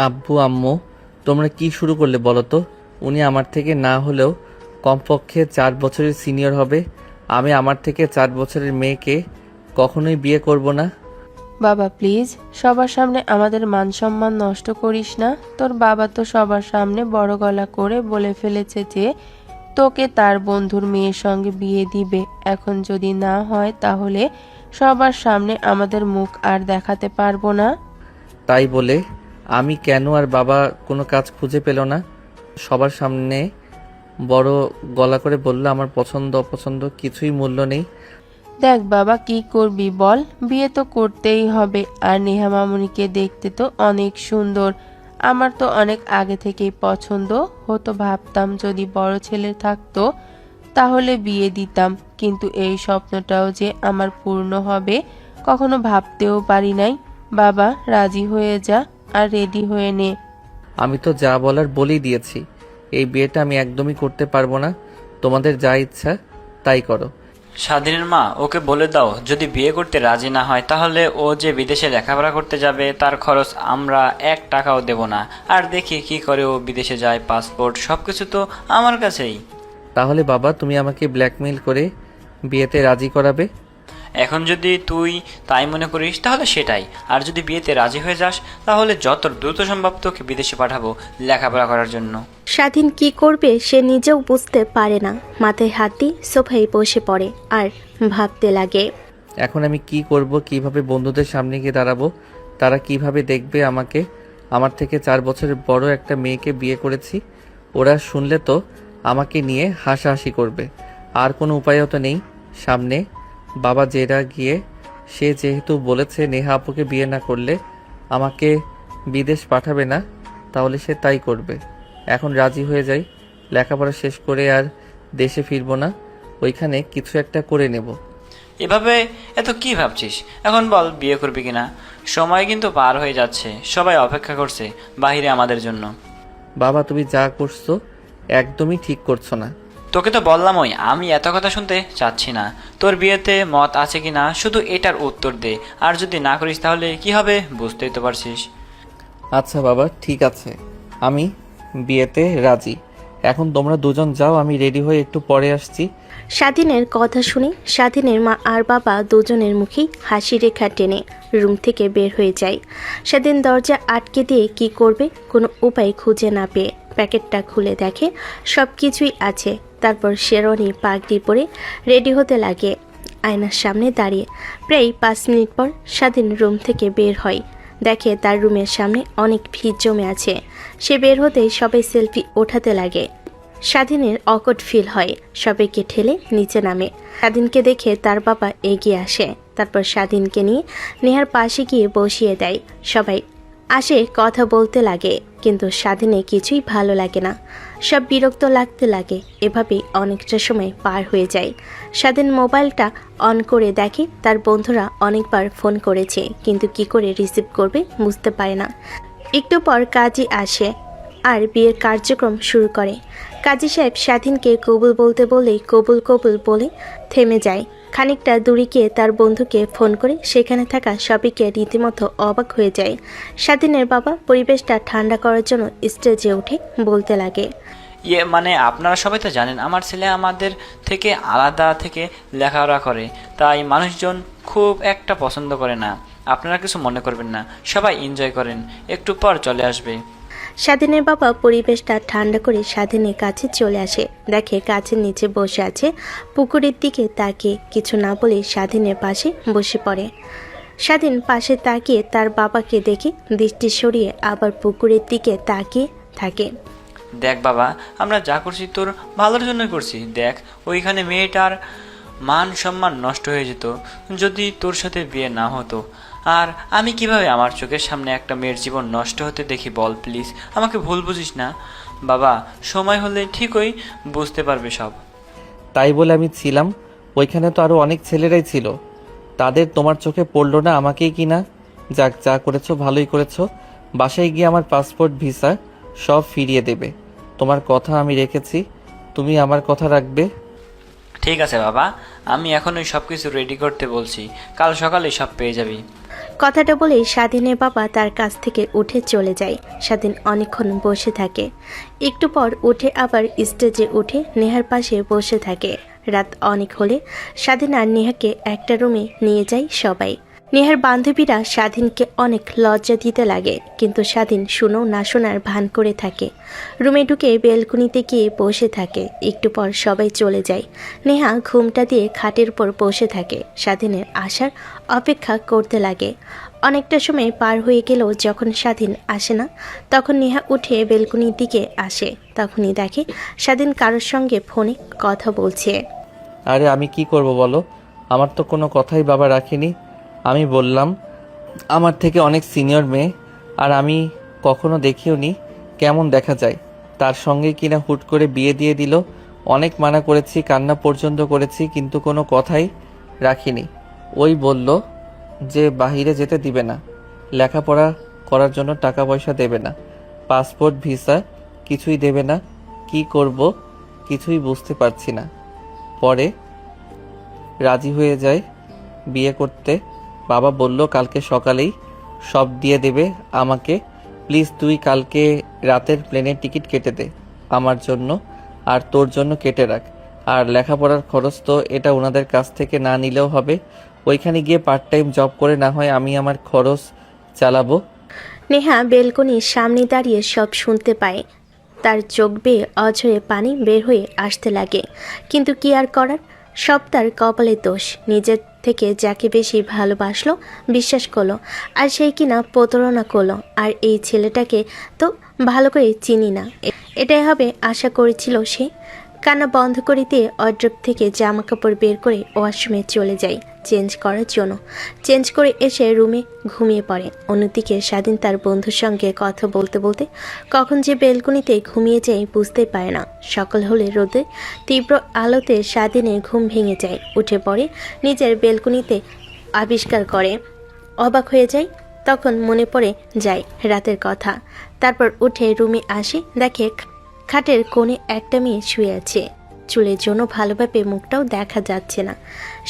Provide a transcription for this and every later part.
আব্বু আম্মু, তোমরা কি শুরু করলে বলো তো? উনি আমার থেকে না হলেও কমপক্ষে 4 বছরের সিনিয়র হবে। আমি আমার থেকে 4 বছরের মেয়েকে কখনোই বিয়ে করব না। বাবা প্লিজ, সবার সামনে আমাদের মান সম্মান নষ্ট করিস না। তোর বাবা তো সবার সামনে বড় গলা করে বলে ফেলেছে যে তোকে তার বন্ধুর মেয়ের সঙ্গে বিয়ে দিবে। এখন যদি না হয় তাহলে সবার সামনে আমাদের মুখ আর দেখাতে পারবো না। তাই বলে আমি কেন আর বাবা কোনো কাজ খুঁজে পেল না? সবার সামনে বড় গলা করে বলল আমার পছন্দ অপছন্দ কিছুই মূল্য নেই। দেখ বাবা, কি করবি বল? বিয়ে তো করতেই হবে। আর নেহা মামুনিকে দেখতে তো অনেক সুন্দর। আমার তো অনেক আগে থেকেই পছন্দ হতো। ভাবতাম যদি বড় ছেলে থাকতো তাহলে বিয়ে দিতাম, কিন্তু এই স্বপ্নটাও যে আমার পূর্ণ হবে কখনো ভাবতেও পারি নাই। বাবা রাজি হয়ে যা আর রেডি হয়ে নে। আমি তো যা বলার বলেই দিয়েছি। এই বিয়েটা আমি একদমই করতে পারবো না। তোমাদের যা ইচ্ছা তাই করো। স্বাধীনের মা, ওকে বলে দাও যদি বিয়ে করতে রাজি না হয় তাহলে ও যে বিদেশে লেখাপড়া করতে যাবে তার খরচ আমরা 1 টাকাও দেব না। আর দেখি কি করে ও বিদেশে যায়, পাসপোর্ট সবকিছু তো আমার কাছেই। তাহলে বাবা তুমি আমাকে ব্ল্যাকমেইল করে বিয়েতে রাজি করাবে? এখন যদি তুই তাই মনে করিস তাহলে সেটাই। আর যদি বিয়েতে রাজি হয়ে যাস তাহলে যত দ্রুত সম্ভব তোকে বিদেশে পাঠাবো লেখাপড়া করার জন্য। স্বাধীন কি করবে সে নিজেও বুঝতে পারে না। মাথায় হাত দিয়ে সোফায় বসে পড়ে আর ভাবতে লাগে। এখন আমি কি করব, কিভাবে বন্ধুদের সামনে গিয়ে দাঁড়াবো? তারা কিভাবে দেখবে আমাকে? আমার থেকে 4 বছরের বড় একটা মেয়েকে বিয়ে করেছি। ওরা শুনলে তো আমাকে নিয়ে হাসাহাসি করবে। আর কোনো উপায়ও তো নেই সামনে। বাবা জেরা গিয়ে সে যেহেতু বলেছে নেহা আপুকে বিয়ে না করলে আমাকে বিদেশ পাঠাবে না, তাহলে সে তাই করবে। এখন রাজি হয়ে যাই, লেখাপড়া শেষ করে আর দেশে ফিরবো না, ওইখানে কিছু একটা করে নেব। এভাবে এত কি ভাবছিস? এখন বল বিয়ে করবি কিনা? সময় কিন্তু পার হয়ে যাচ্ছে, সবাই অপেক্ষা করছে বাহিরে আমাদের জন্য। বাবা তুমি যা করছো একদমই ঠিক করছো না। তোকে তো বললামই আমি এত কথা শুনতে চাচ্ছি না। তোর বিয়েতে মত আছে কিনা শুধু এটার উত্তর দে। আর যদি না করিস তাহলে কি হবে বুঝতেই তো পারছিস। আচ্ছা বাবা ঠিক আছে, আমি বিয়েতে রাজি। এখন তোমরা দুজন যাও, আমি রেডি হয়ে একটু পরে আসছি। স্বাধীনের কথা শুনে স্বাধীনের মা আর বাবা দুজনের মুখেই হাসি রেখা টেনে রুম থেকে বের হয়ে যায়। স্বাধীন দরজা আটকে দিয়ে কি করবে কোনো উপায় খুঁজে না পেয়ে প্যাকেটটা খুলে দেখে সব কিছুই আছে। তারপর শেরওয়ানি পাগড়ি পরে রেডি হতে লাগে আয়নার সামনে দাঁড়িয়ে। প্রায় 5 মিনিট পর স্বাধীন রুম থেকে বের হয়। দেখে তার রুমের সামনে অনেক ভিড় জমে আছে। সে বের হতেই সবাই সেলফি ওঠাতে লাগে। স্বাধীনের অকট ফিল হয়, সবাইকে ঠেলে নিচে নামে। স্বাধীনকে দেখে তার বাবা এগিয়ে আসে। তারপর স্বাধীনকে নিয়ে নেহার পাশে গিয়ে বসিয়ে দেয়। সবাই আসে কথা বলতে লাগে, কিন্তু স্বাধীনে কিছুই ভালো লাগে না। সব বিরক্ত লাগতে লাগে। এভাবেই অনেকটা সময় পার হয়ে যায়। স্বাধীন মোবাইলটা অন করে দেখে তার বন্ধুরা অনেকবার ফোন করেছে, কিন্তু কি করে রিসিভ করবে বুঝতে পারে না। একটু পর কাজী আসে আর বিয়ের কার্যক্রম শুরু করে। কাজী সাহেব স্বাধীনকে কবুল বলতে বলেই কবুল কবুল বলে থেমে যায়। খানিকটা দূরে গিয়ে তার বন্ধুকে ফোন করে সেখানে থাকা সবাইকে রীতিমতো অবাক হয়ে যায়। স্বাধীনের বাবা পরিবেশটা ঠান্ডা করার জন্য স্টেজে উঠে বলতে লাগে, মানে আপনারা সবাই তো জানেন আমার ছেলে আমাদের থেকে আলাদা থেকে লেখাপড়া করে, তাই মানুষজন খুব একটা পছন্দ করে না। আপনারা কিছু মনে করবেন না, সবাই এনজয় করেন, একটু পর চলে আসবে। স্বাধীনের বাবা পরিবেশটা ঠান্ডা করে স্বাধীনের কাছে চলে আসে। দেখে গাছের নিচে বসে আছে। পুকুরের দিকে তাকিয়ে কিছু না বলে স্বাধীনের পাশে বসে পড়ে। স্বাধীন পাশে তাকিয়ে তার বাবাকে দেখে দৃষ্টি সরিয়ে আবার পুকুরের দিকে তাকিয়ে থাকে। দেখ বাবা, আমরা যা করছি তোর ভালোর জন্য করছি। দেখ ওইখানে মেয়েটার মান সম্মান নষ্ট হয়ে যেত যদি তোর সাথে বিয়ে না হতো। আর আমি কিভাবে আমার চোখের সামনে একটা মেয়ের জীবন নষ্ট হতে দেখি বল? প্লিজ আমাকে ভুল বুঝিস না বাবা, সময় হলে ঠিকই বুঝতে পারবে সব। তাই বলে আমি ছিলাম, ওইখানে তো আরো অনেক ছেলেরাই ছিল। তাদের তোমার চোখে পড়লো না আমাকেই কিনা? যাক, যা করেছো ভালোই করেছো। বাসায় গিয়ে আমার পাসপোর্ট ভিসা সব ফিরিয়ে দেবে। তোমার কথা আমি রেখেছি, তুমি আমার কথা রাখবে। ঠিক আছে বাবা, আমি এখনই সব কিছু রেডি করতে বলছি, কাল সকালেই সব পেয়ে যাবি। কথাটা বলেই স্বাধীনের বাবা তার কাছ থেকে উঠে চলে যায়। স্বাধীন অনেকক্ষণ বসে থাকে। একটু পর উঠে আবার স্টেজে উঠে নেহার পাশে বসে থাকে। রাত অনেক হলে স্বাধীন আর নেহাকে একটা রুমে নিয়ে যায় সবাই। নেহার বান্ধবীরা স্বাধীনকে অনেক লজ্জা দিতে লাগে, কিন্তু স্বাধীন শুনেও না শোনার ভান করে থাকে। রুমে ঢুকে বেলকুনিতে গিয়ে বসে থাকে। একটু পর সবাই চলে যায়। নেহা ঘুমটা দিয়ে খাটের উপর বসে থাকে। স্বাধীনের আসার অপেক্ষা করতে লাগে। অনেকটা সময় পার হয়ে গেলেও যখন স্বাধীন আসে না, তখন নেহা উঠে বেলকুনির দিকে আসে। তখনই দেখে স্বাধীন কারোর সঙ্গে ফোনে কথা বলছে। আরে আমি কি করব বলো, আমার তো কোনো কথাই বাবা রাখিনি। আমি বললাম আমার থেকে অনেক সিনিয়র মেয়ে, আর আমি কখনো দেখিও নি কেমন দেখা যায়, তার সঙ্গে কিনা হুট করে বিয়ে দিয়ে দিল। অনেক মানা করেছি, কান্না পর্যন্ত করেছি, কিন্তু কোনো কথাই রাখিনি। ওই বলল যে বাহিরে যেতে দিবে না, লেখাপড়া করার জন্য টাকা পয়সা দেবে না, পাসপোর্ট ভিসা কিছুই দেবে না। কি করব কিছুই বুঝতে পারছি না। পরে রাজি হয়ে যায় বিয়ে করতে। বাবা বলল কালকে সকালেই সব দিয়ে দেবে আমাকে। প্লিজ তুই কালকে রাতের প্লেনের টিকিট কেটে দে আমার জন্য, আর তোর জন্য কেটে রাখ। আর লেখাপড়ার খরচ তো এটা ওনাদের কাছ থেকে না নিলেও হবে। ওইখানে গিয়ে পার্ট টাইম জব করে না হয় আমি আমার খরচ চালাবো। নেহা বেলকনির সামনে দাঁড়িয়ে সব শুনতে পায়। তার চোখ বেয়ে অঝরে পানি বের হয়ে আসতে লাগে, কিন্তু কি আর করার, সব তার কপালের দোষ। নিজের থেকে যাকে বেশি ভালোবাসলো, বিশ্বাস করলো, আর সেই কিনা প্রতারণা করলো। আর এই ছেলেটাকে তো ভালো করে চিনি না, এটাই হবে আশা করেছিল সে। কান্না বন্ধ করে দিয়ে ওয়ার্ড্রোব থেকে জামা কাপড় বের করে ওয়াশরুমে চলে যায় চেঞ্জ করার জন্য। চেঞ্জ করে এসে রুমে ঘুমিয়ে পড়ে। অন্যদিকে স্বাধীন তার বন্ধুর সঙ্গে কথা বলতে বলতে কখন যে বেলকনিতে ঘুমিয়ে যায় বুঝতে পারে না। সকাল হলে রোদে তীব্র আলোতে স্বাধীনের ঘুম ভেঙে যায়। উঠে পড়ে নিজের বেলকনিতে আবিষ্কার করে। অবাক হয়ে যায়। তখন মনে পড়ে যায় রাতের কথা। তারপর উঠে রুমে আসে, দেখে খাটের কোণে একটা মেয়ে শুয়ে আছে। চুলের জন্য ভালোভাবে মুখটাও দেখা যাচ্ছে না।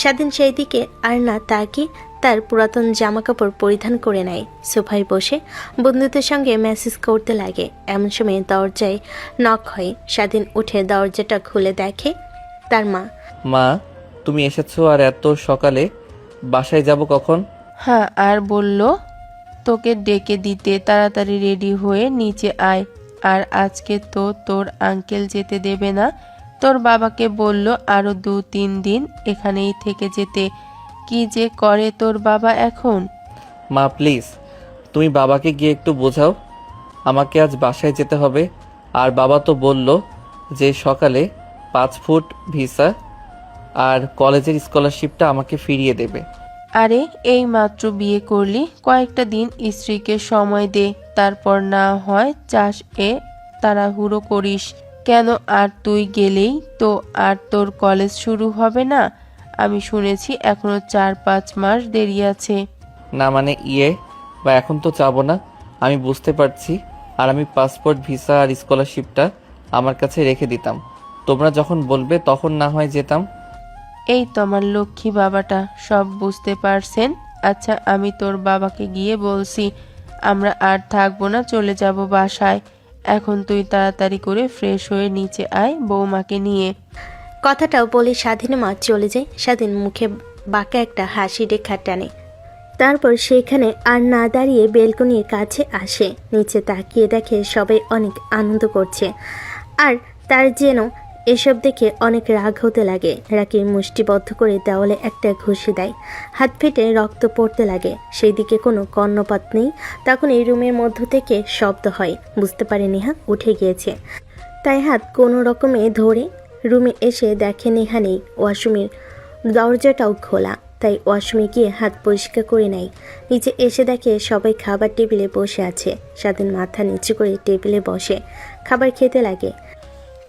স্বাধীন সেই দিকে আর না তাকে তার পুরাতন জামা কাপড় পরিধান করে নেয়। সোফায় বসে বন্ধুদের সঙ্গে মেসেজ করতে লাগে। এমন সময় দরজায় নক হয়। স্বাধীন উঠে দরজাটা খুলে দেখে তার মা। মা তুমি এসেছো, আর এত সকালে? বাসায় যাব কখন? হ্যাঁ, আর বলল তোকে ডেকে দিতে, তাড়াতাড়ি রেডি হয়ে নিচে আয়। আর আজকে তো তোর আঙ্কেল যেতে দেবে না, তোর বাবাকে বলল আরো 2-3 দিন এখানেই থেকে যেতে। কি যে করে তোর বাবা এখন। মা প্লিজ তুমি বাবাকে গিয়ে একটু বোঝাও, আমাকে আজ বাসায় যেতে হবে। আর বাবা তো বলল যে সকালে 5 ফুট ভিসা আর কলেজের স্কলারশিপটা আমাকে ফিরিয়ে দেবে। আরে এই মাত্র বিয়ে করলি, কয়েকটা দিন স্ত্রীকে সময় দে, তারপর না হয় চাস এ তাড়াহুড়ো করিস কেন? আর তুই গেলেই তো আর তোর কলেজ শুরু হবে না। আমি শুনেছি এখনো 4-5 মাস দেরি আছে। না মানে বা এখন তো যাবো না, আমি বুঝতে পারছি। আর আমি পাসপোর্ট ভিসা আর স্কলারশিপটা আমার কাছে রেখে দিতাম, তোমরা যখন বলবে তখন না হয় যেতাম। এই তো আমার লক্ষ্মী বাবাটা সব বুঝতে পারছেন। আচ্ছা আমি তোর বাবাকে গিয়ে বলছি আমরা আর থাকবো না, চলে যাব বাসায়। এখন তুই তাড়াতাড়ি করে ফ্রেশ হয়ে নিচে আয় বৌমাকে নিয়ে। কথাটাও বলে স্বাধীন মা চলে যায়। স্বাধীন মুখে বাঁকা একটা হাসি রেখা টানে। তারপর সেখানে আর না দাঁড়িয়ে বেলকনির কাছে আসে। নিচে তাকিয়ে দেখে সবাই অনেক আনন্দ করছে, আর তার যেন এসব দেখে অনেক রাগ হতে লাগে। রাগে মুষ্টিবদ্ধ করে দেওয়ালে একটা ঘুষি দেয়। হাত ফেটে রক্ত পড়তে লাগে। সেই দিকে কোনো কর্ণপাত নেই। তখন এই রুমের মধ্য থেকে শব্দ হয়। বুঝতে পারে নেহা উঠে গিয়েছে, তাই হাত কোনো রকমে ধরে রুমে এসে দেখে নেহা নেই। ওয়াশরুমের দরজাটাও খোলা, তাই ওয়াশরুমে গিয়ে হাত পরিষ্কার করে নেয়। নিচে এসে দেখে সবাই খাবার টেবিলে বসে আছে। স্বাধীন মাথা নিচু করে টেবিলে বসে খাবার খেতে লাগে।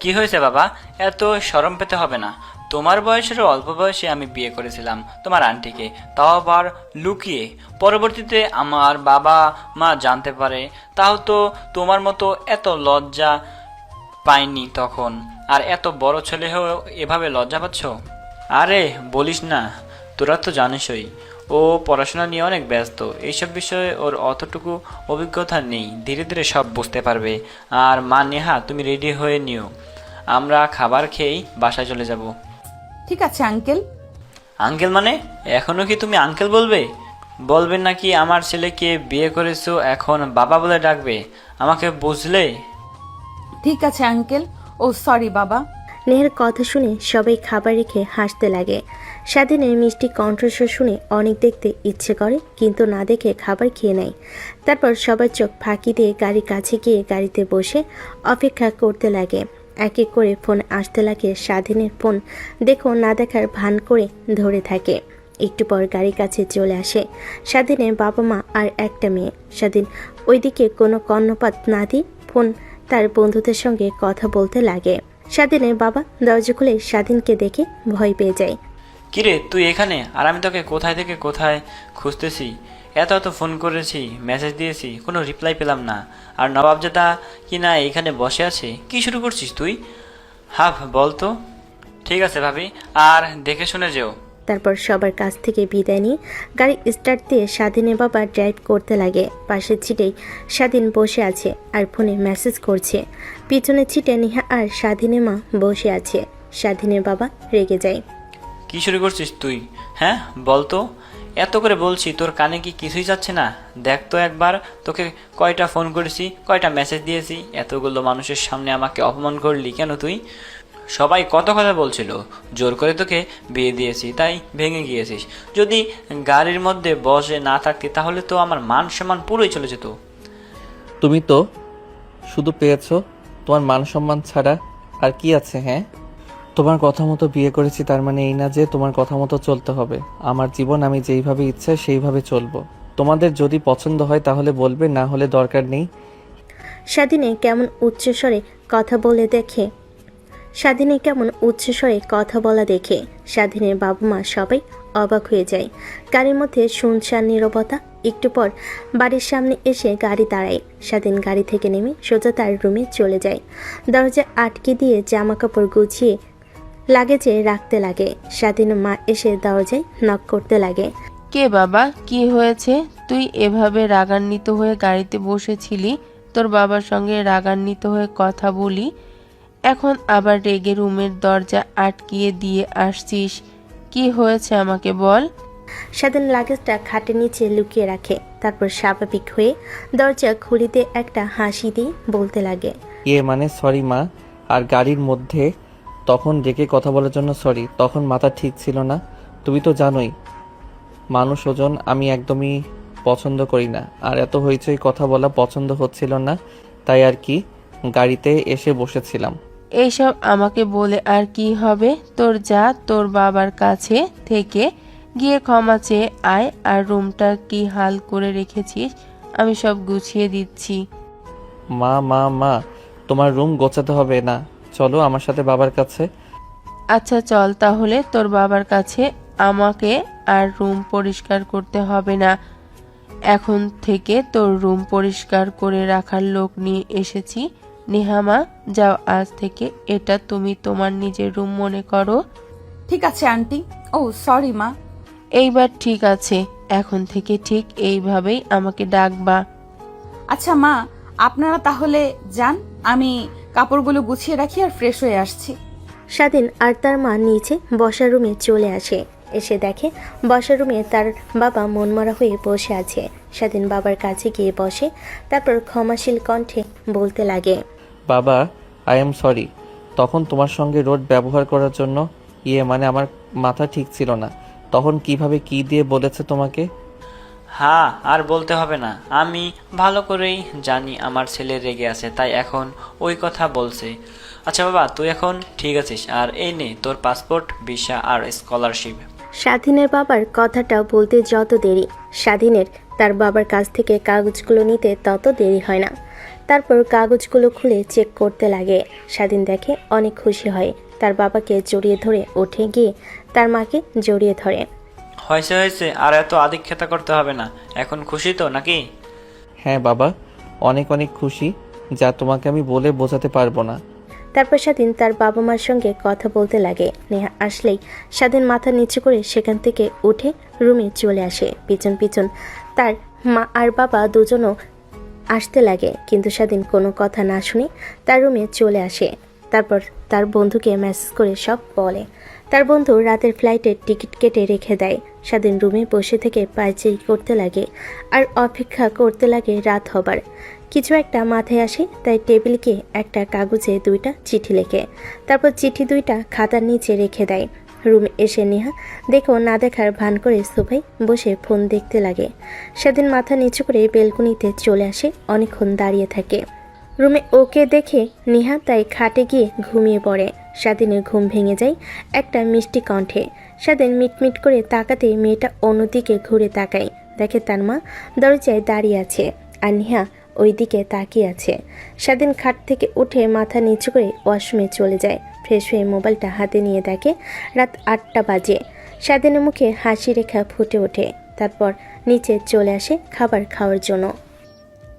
কি হয়েছে বাবা, এত শরম পেতে হবে না। তোমার বয়সেরও অল্প বয়সে আমি বিয়ে করেছিলাম তোমার আন্টিকে, তাও আবার লুকিয়ে। পরবর্তীতে আমার বাবা মা জানতে পারে, তাও তো তোমার মতো এত লজ্জা পাইনি তখন। আর এত বড় ছেলে হয়েও এভাবে লজ্জা পাচ্ছ? আরে বলিস না, তোরা তো জানিসই ও পড়াশোনা নিয়ে অনেক ব্যস্ত। এইসব বিষয়ে ওর অতটুকু অভিজ্ঞতা নেই, ধীরে ধীরে সব বুঝতে পারবে। আর মা নেহা, তুমি রেডি হয়ে নিও, আমরা খাবার খেয়েই বাসায় চলে যাব। ঠিক আছে আঙ্কেল। আঙ্কেল মানে এখনো কি তুমি আঙ্কেল বলবে? বলবেন নাকি আমার ছেলেকে বিয়ে করেছো এখন বাবা বলে ডাকবে? আমাকে বুঝলে? ঠিক আছে আঙ্কেল। ও সরি বাবা। নেহার কথা শুনে সবাই খাবার রেখে হাসতে লাগে। স্বাধীনের মিষ্টি কণ্ঠস্বর শুনে অনেক দেখতে ইচ্ছে করে, কিন্তু না দেখে খাবার খেয়ে নেয়। তারপর সবার চোখ ফাঁকি দিয়ে গাড়ির কাছে গিয়ে গাড়িতে বসে অপেক্ষা করতে লাগে। এক এক করে ফোন আসতে লাগে। স্বাধীনের ফোন দেখো না দেখার ভান করে ধরে থাকে। একটু পর গাড়ির কাছে চলে আসে স্বাধীনের বাবা মা আর একটা মেয়ে। স্বাধীন ওইদিকে কোনো কর্ণপাত না দিয়ে ফোন তার বন্ধুদের সঙ্গে কথা বলতে লাগে। স্বাধীনের বাবা দরজা খুলে স্বাধীনকে দেখে ভয় পেয়ে যায়। কিরে তুই এখানে? আর আমি তোকে কোথায় থেকে কোথায় খুঁজতেছি, এত এত ফোন করেছি, মেসেজ দিয়েছি, কোনো রিপ্লাই পেলাম না। আর নবাবজাদা কি না এখানে বসে আছে? কি শুরু করছিস তুই? হাফ বল তো। ঠিক আছে ভাবি, আর দেখে শুনে যেও। তারপর সবার কাছ থেকে বিদায় নিয়ে গাড়ি স্টার্ট দিয়ে স্বাধীনের বাবা ড্রাইভ করতে লাগে। পাশের সিটেই স্বাধীন বসে আছে আর ফোনে মেসেজ করছে। পিছনের সিটে নেহা আর স্বাধীনের মা বসে আছে। স্বাধীনের বাবা রেগে যায়। কি শুরু করছিস তুই? হ্যাঁ বল তো। এত করে বলছি, তোর কানে কি কিছুই যাচ্ছে না? দেখ তো একবার, তোকে কয়টা ফোন করেছি, কয়টা মেসেজ দিয়েছি, এতগুলো মানুষের সামনে আমাকে অপমান করলি কেন তুই? সবাই কত কথা বলছিল, জোর করে তোকে বিয়ে দিয়েছি তাই ভেঙে গিয়েছিস। যদি গাড়ির মধ্যে বসে না থাকতি তাহলে তো আমার মান সম্মান পুরোই চলে যেত। তুমি তো শুধু পেয়েছো, তোমার মান সম্মান ছাড়া আর কি আছে? হ্যাঁ, তোমার কথা মতো বিয়ে করেছি, তার মানে এই না যে তোমার কথা মতো চলতে হবে। আমার জীবন আমি যেইভাবে ইচ্ছা সেইভাবে চলবো। তোমাদের যদি পছন্দ হয় তাহলে বলবে, না হলে দরকার নেই। স্বাধীনে কেমন উচ্চস্বরে কথা বলে দেখে স্বাধীনের বাবা মা সবাই অবাক হয়ে যায়। গাড়ির মধ্যে শুনশান নীরবতা। একটু পর বাড়ির সামনে এসে গাড়ি দাঁড়ায়। স্বাধীন গাড়ি থেকে নেমে সোজা তার রুমে চলে যায়। দরজা আটকে দিয়ে জামা কাপড় গুছিয়ে লাগেজে রাখতে লাগে। স্বাধীনের মা এসে দরজায় নক করতে লাগে। কে বাবা, কি হয়েছে? তুই এভাবে রাগান্বিত হয়ে গাড়িতে বসেছিলি, তোর বাবার সঙ্গে রাগান্বিত হয়ে কথা বলি, এখন আবার রেগে রুমের দরজা আটকিয়ে দিয়ে আসছিস। কি হয়েছে আমাকে বল। স্বাধীন লাগেজটা খাটের নিচে লুকিয়ে রাখে। তারপর স্বাভাবিক হয়ে দরজা খুলে দিয়ে একটা হাসি দিয়ে বলতে লাগে, মানে সরি মা। আর গাড়ির মধ্যে তখন রেখে কথা বলার জন্য সরি, তখন মাথা ঠিক ছিল না। তুমি তো জানোই মানুষ ওজন আমি একদমই পছন্দ করি না, আর এত হইচই কথা বলা পছন্দ হচ্ছিল না, তাই আর কি গাড়িতে এসে বসেছিলাম। এইসব আমাকে বলে আর কি হবে? তোর যা, তোর বাবার কাছে থেকে গিয়ে ক্ষমা চেয়ে আয়। আর রুমটা কি হাল করে রেখেছিস আমি সব গুছিয়ে দিচ্ছি। মা মা মা তোমার রুম গোছাতে হবে না, চলো আমার সাথে বাবার কাছে। আচ্ছা চল তাহলে তোর বাবার কাছে। আমাকে আর রুম পরিষ্কার করতে হবে না, এখন থেকে তোর রুম পরিষ্কার করে রাখার লোক নিয়ে এসেছি। নেহামা যাও, আজ থেকে এটা তুমি তোমার নিজের রুম মনে করো। ঠিক আছে আন্টি। ও সরি মা। এইবার ঠিক আছে, এখন থেকে ঠিক এইভাবেই আমাকে ডাকবা। আচ্ছা মা, আপনারা তাহলে যান, আমি কাপড়গুলো গুছিয়ে রাখি আর ফ্রেশ হয়ে আসছি। স্বাধীন আর তার মা নিচে বসার রুমে চলে আসে। এসে দেখে বসার রুমে তার বাবা মনমরা হয়ে বসে আছে। স্বাধীন বাবার কাছে গিয়ে বসে। তারপর ক্ষমাশীল কণ্ঠে বলতে লাগে, বাবা আই এম সরি, তখন তোমার সঙ্গে রোড ব্যবহার করার জন্য মানে আমার মাথা ঠিক ছিল না, তখন কিভাবে কি দিয়ে বলেছে তোমাকে। হ্যাঁ, আর বলতে হবে না, আমি ভালো করেই জানি আমার ছেলে রেগে আছে, তাই এখন ওই কথা বলছে। আচ্ছা বাবা, তুই এখন ঠিক আছিস, আর এই নে তোর পাসপোর্ট, ভিসা আর স্কলারশিপ। স্বাধীনের বাবার কথাটা বলতে যত দেরি, স্বাধীনের তার বাবার কাছ থেকে কাগজগুলো নিতে তত দেরি হয় না। তারপর কাগজগুলো খুলে চেক করতে লাগে। স্বাধীন দেখে অনেক খুশি হয়। তার বাবাকে জড়িয়ে ধরে উঠে গিয়ে তার মাকে জড়িয়ে ধরে। হয়েছে হয়েছে, আর এত আদিক্ষেতা করতে হবে না, এখন খুশি তো নাকি? হ্যাঁ বাবা, অনেক অনেক খুশি, যা তোমাকে আমি বলে বোঝাতে পারবো না। তারপর স্বাধীন তার বাবা মার সঙ্গে কথা বলতে লাগে। নেহা আসলেই স্বাধীন মাথা নিচু করে সেখান থেকে উঠে রুমে চলে আসে। পিছন পিছন তার মা আর বাবা দুজনও আসতে লাগে, কিন্তু স্বাধীন কোনো কথা না শুনে তার রুমে চলে আসে। তারপর তার বন্ধুকে মেসেজ করে সব বলে। তার বন্ধু রাতের ফ্লাইটের টিকিট কেটে রেখে দেয়। স্বাধীন রুমে বসে থেকে পায়চারি করতে লাগে আর অপেক্ষা করতে লাগে রাত হবার। কিছু একটা মাথায় আসে, তাই টেবিলকে একটা কাগজে 2টা চিঠি লেখে। তারপর চিঠি 2টা খাতার নিচে রেখে দেয়। রুমে এসে নেহা দেখো না দেখার ভান করে সোফায় বসে ফোন দেখতে লাগে। স্বাধীন মাথা নিচু করে বেলকনিতে চলে আসে, অনেকক্ষণ দাঁড়িয়ে থাকে। রুমে ওকে দেখে নেহা তাই খাটে গিয়ে ঘুমিয়ে পড়ে। স্বাধীনের ঘুম ভেঙে যায় একটা মিষ্টি কণ্ঠে। স্বাধীন মিটমিট করে তাকাতে মেয়েটা অন্যদিকে ঘুরে তাকায়, দেখে তার মা দরজায় দাঁড়িয়ে আছে আর নেহা ওই দিকে তাকিয়ে আছে। স্বাধীন খাট থেকে উঠে মাথা নিচু করে ওয়াশরুমে চলে যায়। ফ্রেশ হয়ে মোবাইলটা হাতে নিয়ে দেখে রাত 8টা বাজে। স্বাধীনের মুখে হাসি রেখা ফুটে ওঠে। তারপর নিচে চলে আসে খাবার খাওয়ার জন্য।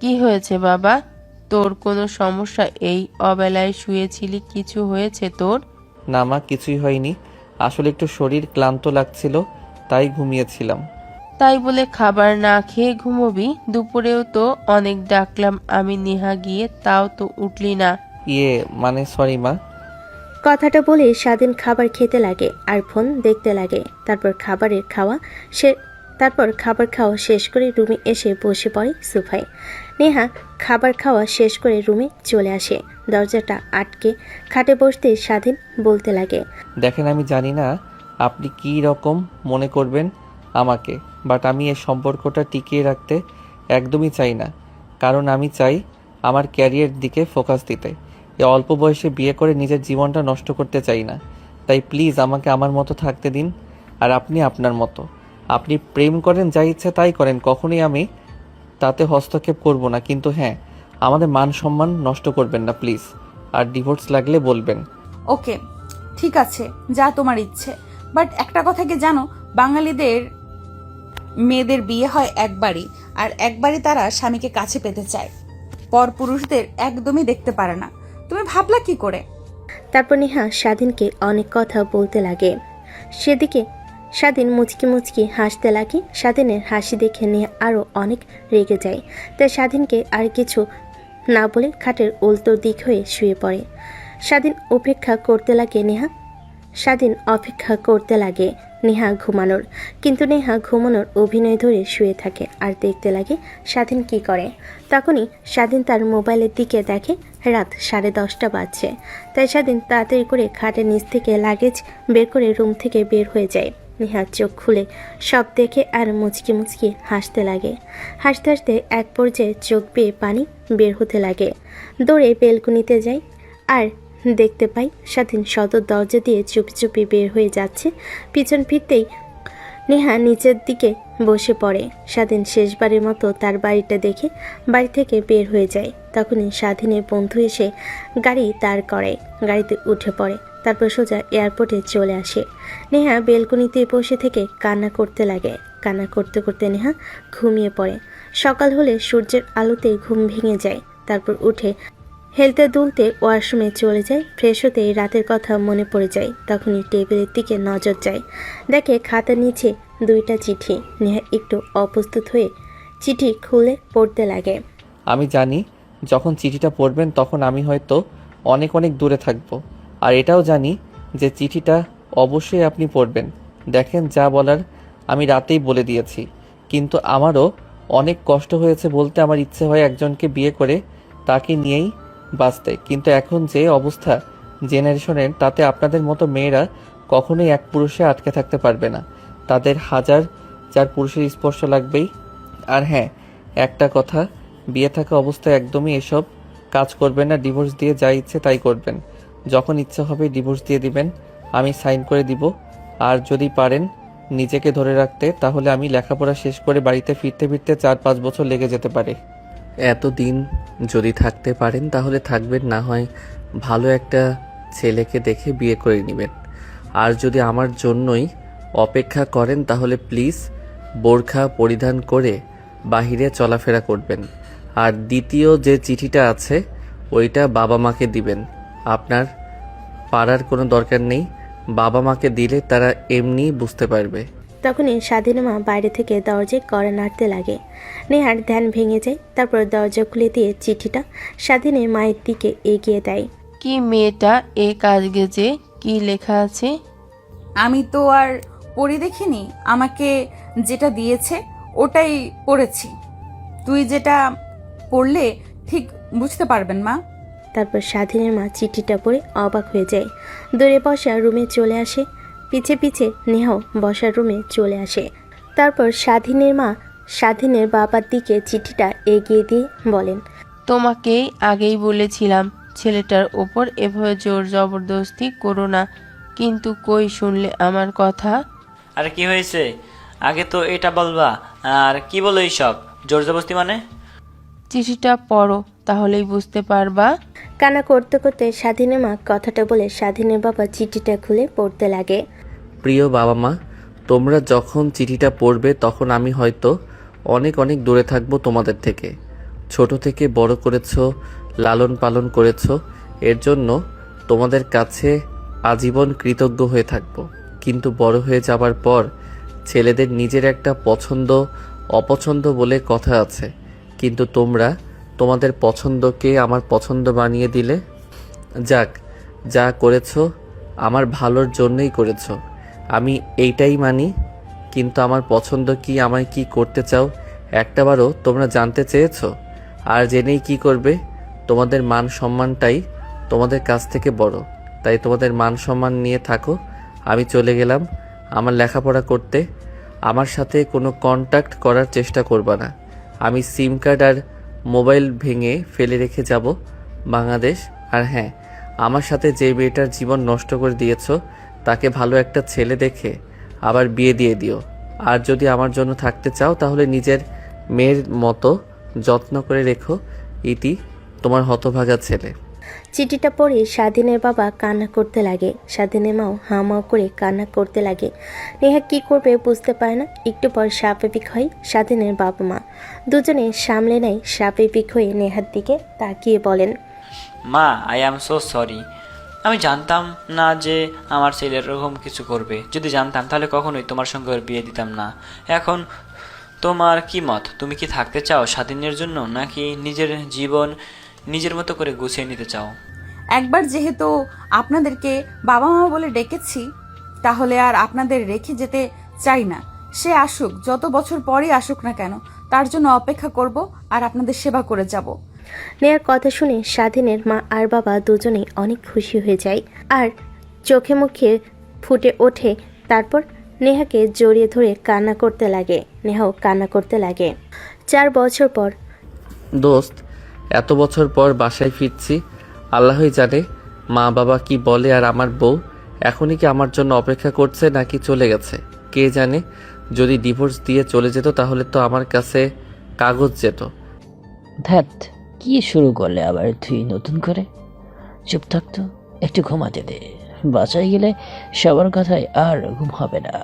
কি হয়েছে বাবা? তোর কোনো সমস্যা? এই অবেলায় শুয়েছিলি, কিছু হয়েছে তোর? না মা, কিছুই হয়নি। আসলে একটু শরীর ক্লান্ত লাগছিল, তাই ঘুমিয়েছিলাম। তাই বলে খাবার না খেয়ে ঘুমোবি? দুপুরেও তো অনেক ডাকলাম আমি নেহা গিয়ে, তাও তো উঠলি না। মানে সরি মা। কথাটা বলে স্বাধীন খাবার খেতে লাগে আর ফোন দেখতে লাগে। তারপর খাবার খাওয়া শেষ করে রুমে এসে বসে পড়ে সোফায়। নেহা খাবার খাওয়া শেষ করে রুমে চলে আসে। দরজাটা আটকে খাটে বসতে স্বাধীন বলতে লাগে, দেখেন, আমি জানি না আপনি কী রকম মনে করবেন আমাকে, বাট আমি এই সম্পর্কটা টিকিয়ে রাখতে একদমই চাই না। কারণ আমি চাই আমার ক্যারিয়ার দিকে ফোকাস দিতে। এই অল্প বয়সে বিয়ে করে নিজের জীবনটা নষ্ট করতে চাই না। তাই প্লিজ আমাকে আমার মতো থাকতে দিন, আর আপনি আপনার মতো। আপনি প্রেম করেন, যা ইচ্ছে তাই করেন, কখনোই আমি তাতে হস্তক্ষেপ করব না। কিন্তু হ্যাঁ, আমাদের মান সম্মান নষ্ট করবেন না প্লিজ। আর ডিভোর্স লাগলে বলবেন। ওকে, ঠিক আছে, যা তোমার ইচ্ছে। বাট একটা কথা কি জানো, বাঙালিদের মেয়েদের বিয়ে হয় একবারই, আর একবারই তারা স্বামীকে কাছে পেতে চায়। পরপুরুষদের একদমই দেখতে পারে না। তুমি ভাবলা কি করে? তারপর নেহা স্বাধীনকে অনেক কথা বলতে লাগে। সেদিকে স্বাধীন মুচকি মুচকি হাসতে লাগে। স্বাধীনের হাসি দেখে নেহা আরও অনেক রেগে যায়। তাই স্বাধীনকে আর কিছু না বলে খাটের উল্টো দিক হয়ে শুয়ে পড়ে। স্বাধীন অপেক্ষা করতে লাগে নেহা ঘুমানোর। কিন্তু নেহা ঘুমানোর অভিনয় ধরে শুয়ে থাকে আর দেখতে লাগে স্বাধীন কি করে। তখনই স্বাধীন তার মোবাইলের দিকে দেখে রাত 10:30 বাজছে। তাই স্বাধীন তাড়াতাড়ি করে খাটের নিচ থেকে লাগেজ বের করে রুম থেকে বের হয়ে যায়। নেহা চোখ খুলে সব দেখে আর মুচকি মুচকি হাসতে লাগে। হাসতে হাসতে এক পর্যায়ে চোখ বেয়ে পানি বের হতে লাগে। দৌড়ে বেলকনিতে যায় আর দেখতে পাই স্বাধীন সদর দরজা দিয়ে চুপি চুপি বের হয়ে যাচ্ছে। পিছন ফিরতেই নেহা নিচের দিকে বসে পড়ে। স্বাধীন শেষবারের মতো তার বাড়িটা দেখে বাড়ি থেকে বের হয়ে যায়। তখনই স্বাধীনের বন্ধু এসে গাড়ি দাঁড় করায়, গাড়িতে উঠে পড়ে। তারপর সোজা এয়ারপোর্টে চলে আসে। নেহা বেলকনিতে বসে থেকে কান্না করতে লাগে। কান্না করতে করতে নেহা ঘুমিয়ে পড়ে। সকাল হলে সূর্যের আলোতে ঘুম ভেঙে যায়। তারপর উঠে হেলতে দুলতে ওয়াশরুমে চলে যায়। ফ্রেশ হতেই রাতের কথা মনে পড়ে যায়। তখনই টেবিলের দিকে নজর যায়, দেখে খাতার নিচে 2টা চিঠি। নেহা একটু অপ্রস্তুত হয়ে চিঠি খুলে পড়তে লাগে। আমি জানি যখন চিঠিটা পড়বেন তখন আমি হয়তো অনেক অনেক দূরে থাকব। আর এটাও জানি যে চিঠিটা অবশ্যই আপনি পড়বেন। দেখেন, যা বলার আমি রাতেই বলে দিয়েছি। কিন্তু আমারও অনেক কষ্ট হয়েছে বলতে। আমার ইচ্ছে হয় একজনকে বিয়ে করে তাকে নিয়েই বাঁচতে। কিন্তু এখন যে অবস্থা জেনারেশনের, তাতে আপনাদের মতো মেয়েরা কখনোই এক পুরুষে আটকে থাকতে পারবে না। তাদের 1000 পুরুষের স্পর্শ লাগবেই। আর হ্যাঁ, একটা কথা, বিয়ে থাকা অবস্থায় একদমই এসব কাজ করবেন না। ডিভোর্স দিয়ে যা ইচ্ছে তাই করবেন। যখন ইচ্ছা হবে ডিভোর্স দিয়ে দিবেন, আমি সাইন করে দিব। আর যদি পারেন নিজেকে ধরে রাখতে, তাহলে আমি লেখাপড়া শেষ করে বাড়িতে ফিরতে ফিরতে 4-5 বছর লেগে যেতে পারে। এতদিন যদি থাকতে পারেন তাহলে থাকবেন, না হয় ভালো একটা ছেলেকে দেখে বিয়ে করে নেবেন। আর যদি আমার জন্যই অপেক্ষা করেন তাহলে প্লিজ বোরখা পরিধান করে বাহিরে চলাফেরা করবেন। আর দ্বিতীয় যে চিঠিটা আছে ওইটা বাবা মাকে দিবেন। আপনার পারার কোনো দরকার নেই, বাবা মাকে দিলে তারা এমনিই বুঝতে পারবে। তখনই স্বাধীনের মা বাইরে থেকে দরজায় কড়া নাড়তে লাগে। নেহার ধ্যান ভেঙে যায়। তারপর দরজা খুলে দিয়ে চিঠিটা স্বাধীনের মায়ের দিকে এগিয়ে দেয়। কি মেয়েটা এ কাজ গেছে, কি লেখা আছে? আমি তো আর পড়ে দেখিনি, আমাকে যেটা দিয়েছে ওটাই পড়েছি। তুই যেটা পড়লে ঠিক বুঝতে পারবেন মা। তারপর স্বাধীনের মা চিঠিটা পড়ে অবাক হয়ে যায়। দৌড়ে বসা রুমে চলে আসে। পিছে পিছে নেহাও বসার রুমে চলে আসে। তারপর স্বাধীনের মা স্বাধীনের বাবার দিকে চিঠিটা এগিয়ে দিয়ে বলেন, তোমাকেই আগেই বলেছিলাম ছেলেটার ওপর এভাবে জোর জবরদস্তি করো না, কিন্তু কই শুনলে আমার কথা? আর কি হয়েছে? আগে তো এটা বলবা, আর কি বলো এইসব জোর জবরদস্তি মানে? চিঠিটা পড়ো, তাহলেই বুঝতে পারবা। কান্না করতে করতে স্বাধীনের মা কথাটা বলে স্বাধীনের বাবা চিঠিটা খুলে পড়তে লাগে। প্রিয় বাবা মা, তোমরা যখন চিঠিটা পড়বে তখন আমি হয়তো অনেক অনেক দূরে থাকবো তোমাদের থেকে। ছোট থেকে বড় করেছো, লালন পালন করেছো, এর জন্য তোমাদের কাছে আজীবন কৃতজ্ঞ হয়ে থাকবো। কিন্তু বড় হয়ে যাবার পর ছেলেদের নিজের একটা পছন্দ অপছন্দ বলে কথা আছে, কিন্তু তোমরা তোমাদের পছন্দকে আমার পছন্দ বানিয়ে দিলে। যাক, যা করেছো আমার ভালোর জন্যই করেছো, আমি এইটাই মানি। কিন্তু আমার পছন্দ কি, আমায় কি করতে চাও একটাবারও তোমরা জানতে চেয়েছো? আর জেনেই কি করবে? তোমাদের মান সম্মানটাই তোমাদের কাছ থেকে বড়, তাই তোমাদের মান সম্মান নিয়ে থাকো। আমি চলে গেলাম আমার লেখাপড়া করতে। আমার সাথে কোনো কন্ট্যাক্ট করার চেষ্টা করবা না। আমি সিম কার্ড আর মোবাইল ভেঙে ফেলে রেখে যাব বাংলাদেশ। আর হ্যাঁ, আমার সাথে যে মেয়েটার জীবন নষ্ট করে দিয়েছো তাকে ভালো একটা ছেলে দেখে আবার বিয়ে দিয়ে দিও। আর যদি আমার জন্য থাকতে চাও তাহলে নিজের মেয়ের মতো যত্ন করে রেখো। ইতি, তোমার হতভাগা ছেলে। চিঠিটা পড়ে স্বাধীনের বাবা কান্না করতে লাগে। স্বাধীনের মাও হামাও করে কান্না করতে লাগে। নেহা কি করবে বুঝতে পারে না। একটু পর স্বাভাবিক হয় স্বাধীনের বাবা মা। দুজনে সামলে নেয়। স্বাভাবিক হয়ে নেহার দিকে তাকিয়ে বলেন, মা, আই অ্যাম সো সরি। আমি জানতাম না যে আমার ছেলে এরকম কিছু করবে। যদি জানতাম তাহলে কখনোই তোমার সঙ্গে ওর বিয়ে দিতাম না। এখন তোমার কি মত? তুমি কি থাকতে চাও স্বাধীনের জন্য, নাকি নিজের জীবন নিজের মতো করে গুছিয়ে নিতে চাও? একবার যেহেতু আপনাদেরকে বাবা মা বলে ডেকেছি, তাহলে আর আপনাদের রেখে যেতে চাই না। সে আসুক, যত বছর পরই আসুক না কেন, তার জন্য অপেক্ষা করব আর আপনাদের সেবা করে যাব। নেহার কথা শুনে স্বাধীনের মা আর বাবা দুজনেই অনেক খুশি হয়ে যায় আর চোখে মুখে ফুটে ওঠে। তারপর নেহাকে জড়িয়ে ধরে কান্না করতে লাগে। নেহাও কান্না করতে লাগে। 4 বছর পর। দোস্ত, এত বছর পর বাসায় ফিরছি। আল্লাহই জানে মা বাবা কি বলে। আর আমার বউ এখনই কি আমার জন্য অপেক্ষা করছে নাকি চলে গেছে কে জানে। যদি ডিভোর্স দিয়ে চলে যেত তাহলে তো আমার কাছে কাগজ যেত। ধ্যাত, কি শুরু করলে আবার তুই নতুন করে? চুপ থাকতো, একটু ঘুমাতে দে। বাসায় গেলে সবার কথায় আর ঘুম হবে না।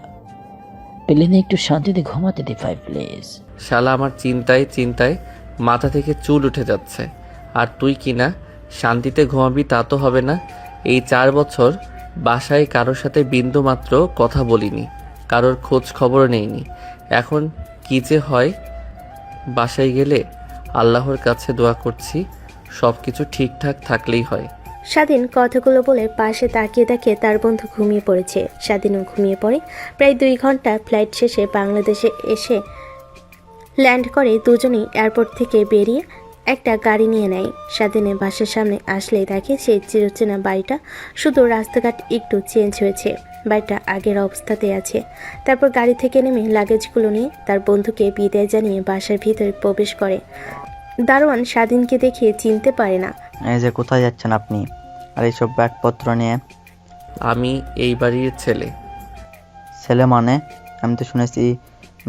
প্লেনে একটু শান্তিতে ঘুমাতে দে ভাই প্লিজ। শালা আমার চিন্তায় চিন্তায় মাথা থেকে চুল উঠে যাচ্ছে। আর তুই কি না শান্তিতে ঘুমাবি তা তো হবে না। এই 4 বছর বাসায় কারোর সাথে বিন্দু মাত্র কথা বলিনি, কারোর খোঁজ খবর নেইনি। এখন কি যে হয়, বাসায় গেলে আল্লাহর কাছে দোয়া করছি সব কিছু ঠিকঠাক থাকলেই হয়। স্বাধীন কথাগুলো বলে পাশে তাকিয়ে দেখে তার বন্ধু ঘুমিয়ে পড়েছে। স্বাধীনও ঘুমিয়ে পড়ে। প্রায় 2 ঘন্টা ফ্লাইট শেষে বাংলাদেশে এসে ল্যান্ড করে। দুজনেই এয়ারপোর্ট থেকে বেরিয়ে একটা গাড়ি নিয়ে নেয়। স্বাধীনের বাসার সামনে আসলেই দেখে সেই চিরচেনা বাড়িটা, শুধু রাস্তাঘাট একটু চেঞ্জ হয়েছে। বাড়িটা আগের অবস্থাতেই আছে। তারপর গাড়ি থেকে নেমে লাগেজগুলো নিয়ে তার বন্ধুকে বিদায় জানিয়ে বাসার ভিতরে প্রবেশ করে। দারোয়ান স্বাধীনকে দেখে চিনতে পারে না। এই যে কোথায় যাচ্ছেন আপনি আর এইসব ব্যাগপত্র নিয়ে? আমি এই বাড়ির ছেলে। ছেলে মানে? আমি তো শুনেছি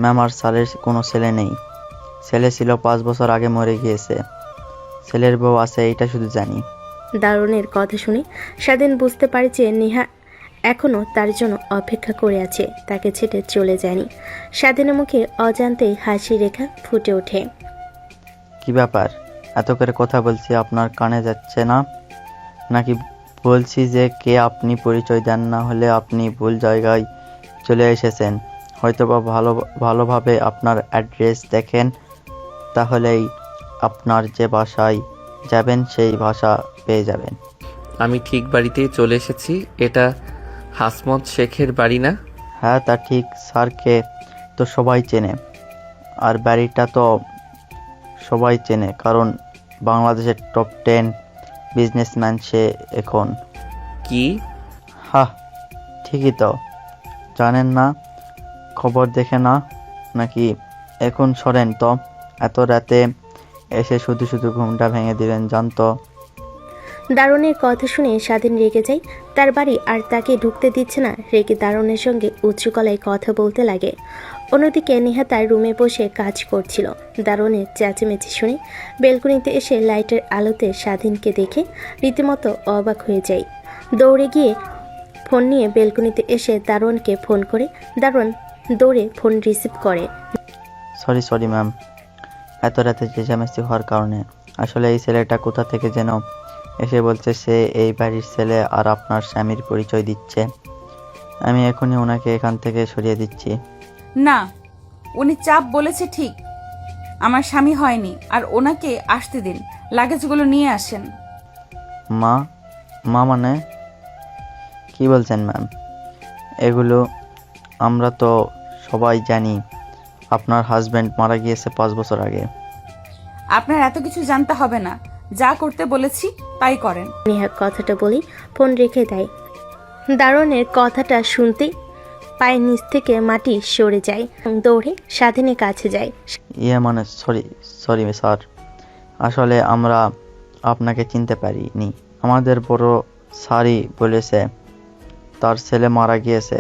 ম্যাম আর স্যারের কোনো ছেলে নেই। ছেলে ছিল 5 বছর আগে মরে গিয়েছে। ছেলের বউ আছে এইটা শুধু জানি। দারুণের কথা শুনে স্বাধীন বুঝতে পারে যে নেহা এখনও তার জন্য অপেক্ষা করে আছে, তাকে ছেড়ে চলে যায়নি। স্বাধীনের মুখে অজান্তেই হাসি রেখা ফুটে ওঠে। কি ব্যাপার, এত করে কথা বলছি আপনার কানে যাচ্ছে না নাকি? বলছি যে কে আপনি পরিচয় দেন, না হলে আপনি ভুল জায়গায় চলে এসেছেন। হয়তোবা ভালোভাবে আপনার অ্যাড্রেস দেখেন, তাহলেই আপনার যে বাসায় যাবেন সেই বাসা পেয়ে যাবেন। আমি ঠিক বাড়িতেই চলে এসেছি। এটা হাসমত শেখের বাড়ি না? হ্যাঁ তা ঠিক, স্যারকে তো সবাই চেনে, আর বাড়িটা তো সবাই চেনে, কারণ বাংলাদেশের টপ 10 বিজনেসম্যান সে এখন। কি? হ্যাঁ ঠিকই তো, জানেন না? খবর দেখে না নাকি? এখন সরেন তো, এত রাতে এসে শুধু শুধু ঘুমটা ভেঙে দিলেন, জানতো। দারুণের কথা শুনে স্বাধীন রেগে যায়। তার বাড়ি আর তাকে ঢুকতে দিচ্ছে না। রেগে দারুণের সঙ্গে উঁচু গলায় কথা বলতে লাগে। অন্যদিকে নেহা তার রুমে বসে কাজ করছিল। দারুণের চেঁচামেচি শুনে বেলকনিতে এসে লাইটের আলোতে স্বাধীনকে দেখে রীতিমতো অবাক হয়ে যায়। দৌড়ে গিয়ে ফোন নিয়ে বেলকনিতে এসে দারুণকে ফোন করে। দারুণ দৌড়ে ফোন রিসিভ করে। সরি ম্যাম, এত রাতে চেঁচামেচি হওয়ার কারণে। আসলে এই ছেলেটা কোথা থেকে যেন এসে বলছে সে এই বাড়ির ছেলে আর আপনার স্বামীর পরিচয় দিচ্ছে। আমি এখনই ওনাকে এখান থেকে সরিয়ে দিচ্ছি। না, উনি চাপ বলেছে ঠিক, আমার স্বামী হয়নি। আর ওনাকে আসতে দিন, লাগেজগুলো নিয়ে আসেন। মা মানে কি বলছেন ম্যাম? এগুলো আমরা তো সবাই জানি, আপনার হাজব্যান্ড মারা গিয়েছে 5 বছর আগে। আপনার এত কিছু জানতে হবে না, যা করতে বলেছি তাই করেন। নেহা কথাটা বলেই ফোন রেখে দেয়। দারুণের কথাটা শুনতেই পায়ের নিচ থেকে মাটি সরে যায়। দৌড়ে স্বাধীনের কাছে যায়। মানে সরি স্যার, আসলে আমরা আপনাকে চিনতে পারিনি। আমাদের বড় স্যারই বলেছে তার ছেলে মারা গিয়েছে।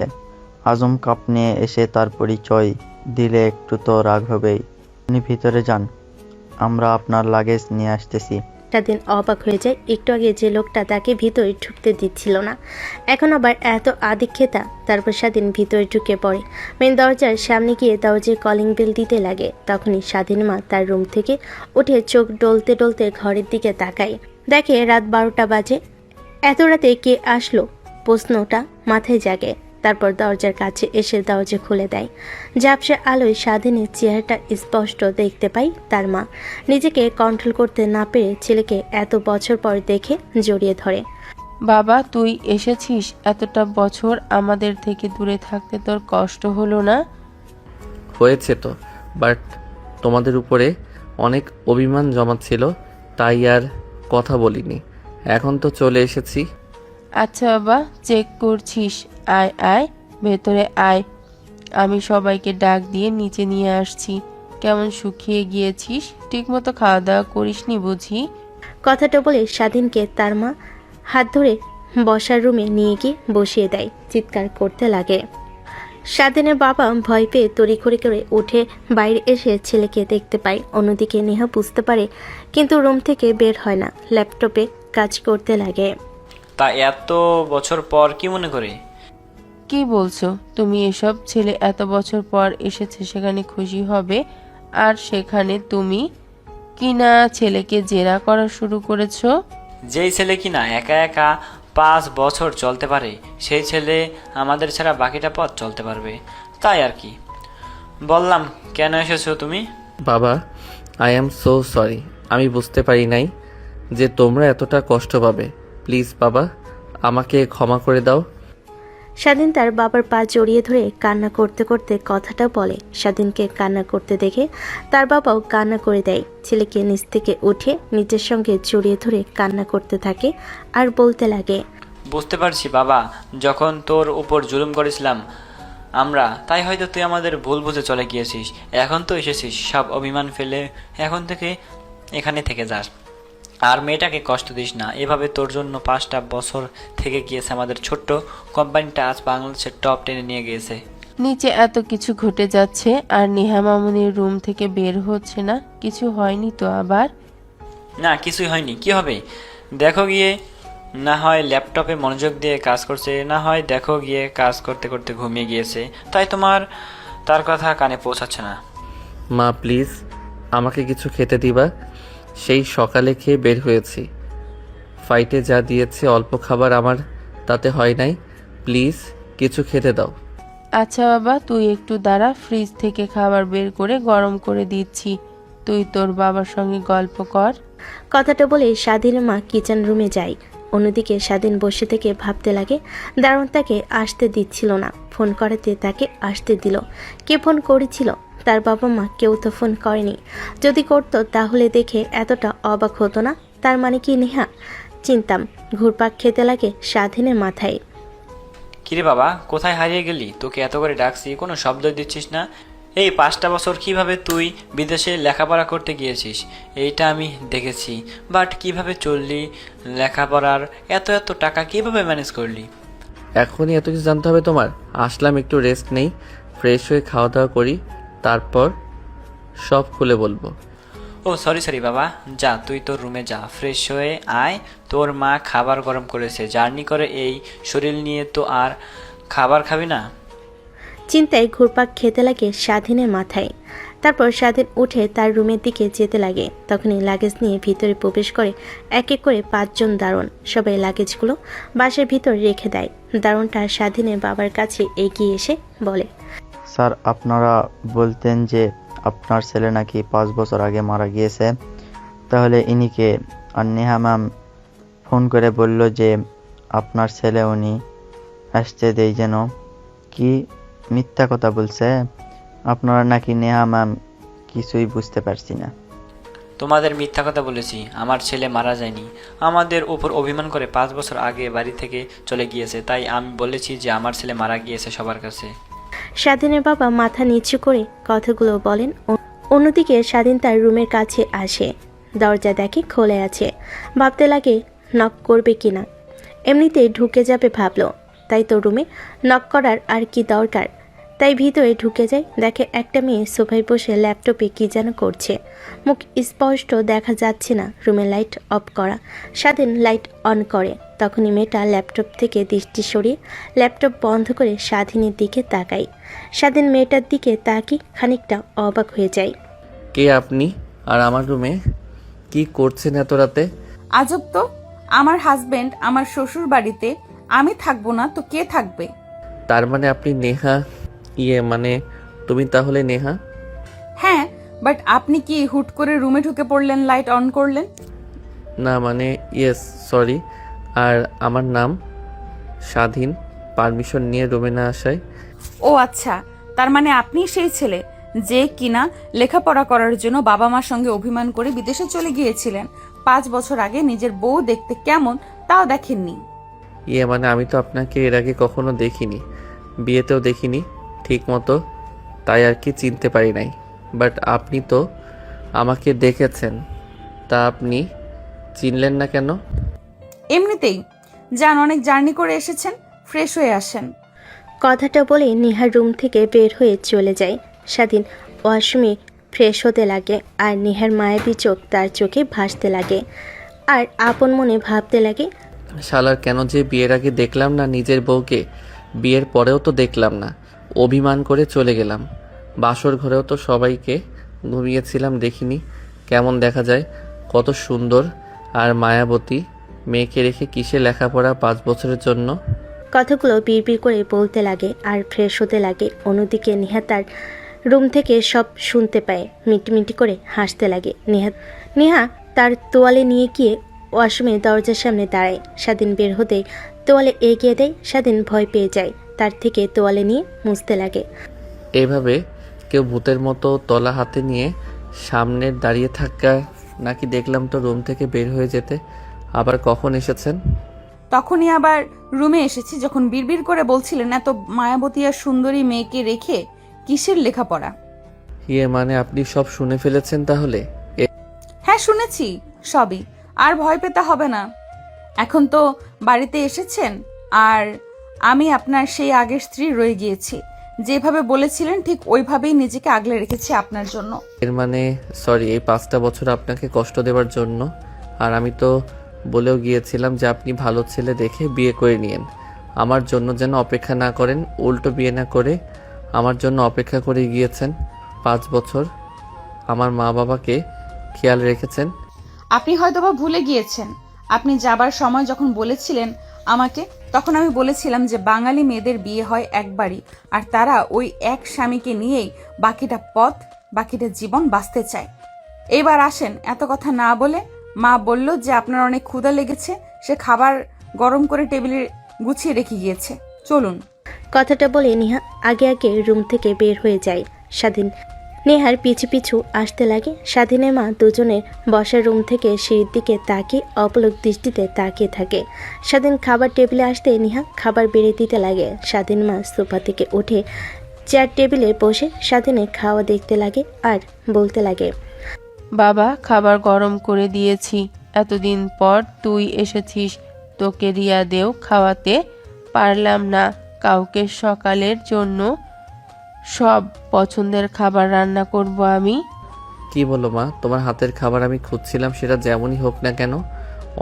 আজম কাপ নিয়ে এসে তার পরিচয় দিলে একটু তো রাগ হবেই। আপনি ভিতরে যান, আমরা আপনার লাগেজ নিয়ে আসতেছি। স্বাধীন অবাক হয়ে যায়। একটু আগে যে লোকটা তাকে ভিতরে ঢুকতে দিচ্ছিল না, এখন আবার এত আদিক্ষেতা। তারপর স্বাধীন ভিতরে ঢুকে পড়ে। মেন দরজার সামনে গিয়ে দরজায় কলিং বেল দিতে লাগে। তখনই স্বাধীন মা তার রুম থেকে উঠে চোখ ডলতে ডলতে ঘরের দিকে তাকায়। দেখে রাত 12টা বাজে। এত রাতে কে আসলো প্রশ্নটা মাথায় জাগে। তারপর দরজার কাছে এসে দরজা খুলে দেয়। ঝাপসা আলোয় স্বাধীনের চেহারাটা স্পষ্ট দেখতে পাই তার মা। নিজেকে কন্ট্রোল করতে না পেরে ছেলেকে এত বছর পর দেখে জড়িয়ে ধরে। বাবা, তুই এসেছিস? এতটা বছর আমাদের থেকে দূরে থাকতে তোর কষ্ট হলো না? হয়েছে তো, বাট তোমাদের উপরে অনেক অভিমান জমাচ্ছিল, তাই আর কথা বলিনি। এখন তো চলে এসেছি। আচ্ছা বাবা, চেক করছিস? আয় আয়, ভেতরে আয়। আমি সবাইকে ডাক দিয়ে নিচে নিয়ে আসছি। কেমন শুকিয়ে গিয়েছিস? ঠিকমতো খাওয়া দাওয়া করিসনি বুঝি? কথাটা বলে স্বাধীনকে তার মা হাত ধরে বসার রুমে নিয়ে গিয়ে বসিয়ে দেয়। চিৎকার করতে লাগে। স্বাধীনের বাবা ভয় পেয়ে তড়িঘড়ি করে উঠে বাইরে এসে ছেলেকে দেখতে পায়। অন্যদিকে নেহা বুঝতে পারে, কিন্তু রুম থেকে বের হয় না। ল্যাপটপে কাজ করতে লাগে। তা এত বছর পর কি মনে করে? কি বলছো তুমি এসব? ছেলে এত বছর পর এসেছে, সেখানে খুশি হবে। আর সেখানে তুমি কিনা ছেলেকে জেরা করা শুরু করেছো। যেই ছেলে কিনা একা একা 5 বছর চলতে পারে, সেই ছেলে আমাদের ছাড়া বাকিটা পথ চলতে পারবে। তাই আর কি বললাম। কেন এসেছো তুমি? বাবা, আই অ্যাম সো সরি। আমি বুঝতে পারি নাই যে তোমরা এতটা কষ্ট পাবে। প্লিজ বাবা, আমাকে ক্ষমা করে দাও। স্বাধীন তার বাবার পা জড়িয়ে ধরে কান্না করতে করতে কথাটা বলে। স্বাধীনকে কান্না করতে দেখে তার বাবাও কান্না করে দেয়। ছেলেকে নিচ থেকে উঠে নিজের সঙ্গে জড়িয়ে ধরে কান্না করতে থাকে আর বলতে লাগে, বুঝতে পারছি বাবা, যখন তোর উপর জুলুম করেছিলাম আমরা, তাই হয়তো তুই আমাদের ভুল বুঝে চলে গিয়েছিস। এখন তো এসেছিস, সব অভিমান ফেলে এখন থেকে এখানে থেকে যাস। আর মেয়েটাকে কষ্ট দিস না। এভাবে তোর জন্য 5টা বছর থেকে গিয়েছে আমাদের ছোট্ট কোম্পানিটা, আজ বাংলাদেশের টপ 10-এ নিয়ে গিয়েছে। নিচে এত কিছু ঘটে যাচ্ছে আর নেহা মামুনির রুম থেকে বের হচ্ছে না। কিছু হয়নি তো আবার? না, কিছুই হয়নি। কি হবে? দেখো গিয়ে, না হয় ল্যাপটপে মনোযোগ দিয়ে কাজ করছে, না হয় দেখো গিয়ে কাজ করতে করতে ঘুমিয়ে গিয়েছে, তাই তোমার তার কথা কানে পৌঁছাচ্ছে না। মা প্লিজ, আমাকে কিছু খেতে দিবা। সেই সকালে খেয়ে বের হয়েছি। ফাইটে যা দিয়েছে অল্প খাবার আমার তাতে হয় নাই, প্লিজ কিছু খেতে দাও। আচ্ছা বাবা, তুই একটু দাঁড়া, ফ্রিজ থেকে খাবার বের করে গরম করে দিচ্ছি, তুই তোর বাবার সঙ্গে গল্প কর। কথাটা বলে স্বাধীনের মা কিচেন রুমে যায়। অন্যদিকে স্বাধীন বসে থেকে ভাবতে লাগে দারুণ তাকে আসতে দিচ্ছিল না, ফোন করাতে তাকে আসতে দিল। কে ফোন করেছিল? তার বাবা মা কেউ তো ফোন করেনি। যদি করতো তাহলে দেখে এতটা অবাক হতো না। তার মানে কি নেহা? চিন্তাম ঘুরপাক খেতে লাগে স্বাধীনের মাথায়। কিরে বাবা, কোথায় হারিয়ে গেলি? তোকে এত করে ডাকছি, কোনো শব্দ দিচ্ছিস না। এই 5টা বছর কিভাবে তুই বিদেশে লেখাপড়া করতে গিয়েছিস এইটা আমি দেখেছি, বাট কিভাবে চললি, লেখাপড়ার এত এত টাকা কিভাবে ম্যানেজ করলি? এখনই এত কিছু জানতে হবে তোমার? আসলাম একটু রেস্ট নেই, ফ্রেশ হয়ে খাওয়া দাওয়া করি, তারপর সব খুলে বলবো। ও সরি বাবা, যা তুই তোর রুমে যা, ফ্রেশ হয়ে আয়। তোর মা খাবার গরম করেছে, জার্নি করে এই শরীর নিয়ে তো আর খাবার খাবি না। চিন্তায় ঘুরপাক খেতে লাগে স্বাধীনের মাথায়। তারপর স্বাধীন উঠে তার রুমের দিকে যেতে লাগে। তখনই লাগেজ নিয়ে ভিতরে প্রবেশ করে এক এক করে 5 জন দারোয়ান। সবাই লাগেজগুলো বাসের ভিতর রেখে দেয়। দারোয়ানটা স্বাধীনের বাবার কাছে এগিয়ে এসে বলে, স্যার, আপনারা বলতেন যে আপনার ছেলে নাকি 5 বছর আগে মারা গিয়েছে, তাহলে ইনিকে? আর নেহা ম্যাম ফোন করে বলল যে আপনার ছেলে, উনি আসতে দেই যেন। কি মিথ্যা কথা বলছে আপনারা নাকি? নেহা ম্যাম কিছুই বুঝতে পারছি না। তোমাদের মিথ্যা কথা বলেছি, আমার ছেলে মারা যায়নি। আমাদের উপর অভিমান করে 5 বছর আগে বাড়ি থেকে চলে গিয়েছে, তাই আমি বলেছি যে আমার ছেলে মারা গিয়েছে সবার কাছে। স্বাধীনের বাবা মাথা নিচু করে কথাগুলো বলেন। অন্যদিকে স্বাধীন তার রুমের কাছে আসে। দরজা দেখে খোলা আছে। ভাবতে লাগে নক করবে কিনা। এমনিতেই ঢুকে যাবে ভাবলো, তাই তো রুমে নক করার আর কি দরকার। তাই ভিতরে ঢুকে যায়। দেখে একটা মেয়ে সোফায় বসে ল্যাপটপে কি যেন করছে। মুখ স্পষ্ট দেখা যাচ্ছে না, রুমের লাইট অফ করা। স্বাধীন লাইট অন করে। তখনই মেয়েটা ল্যাপটপ থেকে দৃষ্টি সরিয়ে ল্যাপটপ বন্ধ করে স্বাধীনের দিকে তাকায়। স্বাধীন মেয়েটার দিকে তাকিয়ে খানিকটা অবাক হয়ে যায়। কে আপনি? আর আমার রুমে কি করছেন এত রাতে? আজব তো, আমার হাজবেন্ড আমার শ্বশুর বাড়িতে, আমি থাকবো না তো কে থাকবে? তার মানে আপনি নেহা? মানে তুমি তাহলে নেহা? হ্যাঁ, বাট আপনি কি হুট করে রুমে ঢুকে পড়লেন, লাইট অন করলেন? না মানে ইয়েস, সরি। আর আমার নাম স্বাধীন, পারমিশন নিয়ে রুমে না আসায়। ও আচ্ছা, তার মানে আপনি সেই ছেলে যে কিনা লেখাপড়া করার জন্য বাবা মার সঙ্গে অভিমান করে বিদেশে চলে গিয়েছিলেন। 5 বছর আগে নিজের বউ দেখতে কেমন তাও দেখেননি। মানে আমি তো আপনাকে এর আগে কখনো দেখিনি, বিয়েতেও দেখিনি ঠিক মতো, তাই আর কি চিনতে পারি নাই। বাট আপনি তো আমাকে দেখেছেন, তা আপনি চিনলেন না কেন? এমনিতেই যান, অনেক জার্নি করে এসেছেন, ফ্রেশ হয়ে আসেন। কথাটা বলে নেহার রুম থেকে বের হয়ে চলে যায়। স্বাধীন ওয়াশরুমে ফ্রেশ হতে লাগে। আর নেহার মায়াবী চোখ তার চোখে ভাসতে লাগে। আর আপন মনে ভাবতে লাগে, শালার কেন যে বিয়ের আগে দেখলাম না নিজের বউকে, বিয়ের পরেও তো দেখলাম না, অভিমান করে চলে গেলাম। বাসর ঘরেও তো সবাইকে ঘুমিয়েছিলাম, দেখিনি কেমন দেখা যায়, কত সুন্দর আর মায়াবতী মেয়েকে রেখে কিসে লেখাপড়া 5 বছরের জন্য। কথাগুলো বিড়বিড় করে বলতে লাগে আর ফ্রেশ হতে লাগে। অন্যদিকে নেহা তার রুম থেকে সব শুনতে পায়। মিটিমিটি করে হাসতে লাগে। নেহা তার তোয়ালে নিয়ে গিয়ে ওয়াশরুমে দরজার সামনে দাঁড়ায়। স্বাধীন বের হতেই তোয়ালে এগিয়ে দেয়। স্বাধীন ভয় পেয়ে যায়, তার থেকে তোয়ালে নিয়ে মুছতে লাগে। এইভাবে কেউ ভূতের মতো তলা হাতে নিয়ে সামনে দাঁড়িয়ে থাকা নাকি দেখলাম তো রুম থেকে বের হয়ে যেতে। আবার কখন এসেছেন? তখনই আবার রুমে এসেছি যখন বিড়বিড় করে বলছিলেন এত মায়াবতী আর সুন্দরী মেয়েকে রেখে কিসের লেখাপড়া। মানে আপনি সব শুনে ফেলেছেন তাহলে? হ্যাঁ শুনেছি সবই, আর ভয় পেতে হবে না। এখন তো বাড়িতে এসেছেন, আর আমি আপনার সেই আগের স্ত্রী রয়ে গিয়েছি। যেভাবে বলেছিলেন ঠিক ওইভাবেই নিজেকে আগলে রেখেছি আপনার জন্য। এর মানে সরি এই 5টা বছর আপনাকে কষ্ট দেওয়ার জন্য। আর আমি তো বলেও গিয়েছিলাম যে আপনি ভালো ছেলে দেখে বিয়ে করে নিয়েন, আমার জন্য যেন অপেক্ষা না করেন, উল্টো বিয়ে না করে আমার জন্য অপেক্ষা করে গিয়েছেন। 5 বছর আমার মা বাবাকে খেয়াল রেখেছেন। আপনি হয়তোবা ভুলে গিয়েছেন, আপনি যাবার সময় যখন বলেছিলেন আমাকে, তখন আমি বলেছিলাম যে বাঙালি মেয়েদের বিয়ে হয় একবারই, আর তারা ওই এক স্বামীকে নিয়েই বাকিটা পথ, বাকিটা জীবন বাঁচতে চায়। এবার আসেন, এত কথা না বলে। মা বলল যে আপনার অনেক ক্ষুধা লেগেছে, সে খাবার গরম করে টেবিলে গুছিয়ে রেখে গিয়েছে, চলুন। কথাটা বলে নেহা আগে আগে রুম থেকে বের হয়ে যায়। স্বাধীন নেহার পিছু পিছু আসতে লাগে। স্বাধীনের মা দুজনের বসার রুম থেকে সিঁড়ির দিকে তাকিয়ে অপলক দৃষ্টিতে তাকিয়ে থাকে। স্বাধীন খাবার টেবিলে আসতে নেহা খাবার বেড়ে দিতে লাগে। স্বাধীন মা সোফা থেকে উঠে চেয়ার টেবিলে বসে স্বাধীনের খাওয়া দেখতে লাগে আর বলতে লাগে, বাবা, খাবার গরম করে দিয়েছি। এতদিন পর তুই এসেছিস, তোকে রিয়াদেও খাওয়াতে পারলাম না। কাউকে সকালের জন্য সব পছন্দের খাবার রান্না করব আমি। কি বলো মা, তোমার হাতের খাবার আমি খুঁজছিলাম, সেটা যেমনই হোক না কেন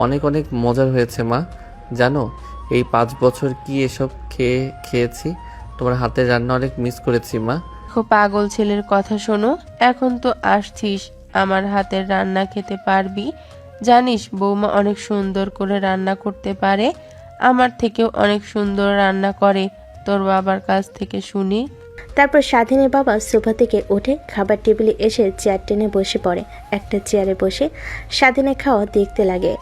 অনেক অনেক মজার হয়েছে মা। জানো এই 5 বছর কি এসব খেয়েছি, তোমার হাতের রান্না অনেক মিস করেছি মা। খুব পাগল ছেলের কথা শোনো, এখন তো আসছিস, আমার হাতের রান্না খেতে পারবি। জানিস বৌমা অনেক সুন্দর করে রান্না করতে পারে, আমার থেকেও অনেক সুন্দর রান্না করে। তোর বাবার কাছ থেকে শুনি। তারপর স্বাধীনের বাবা সোফা থেকে উঠে খাবার টেবিলে এসে চেয়ার টেনে বসে পড়ে। একটা চেয়ারে বসে স্বাধীনের খাওয়া দেখতে লাগে।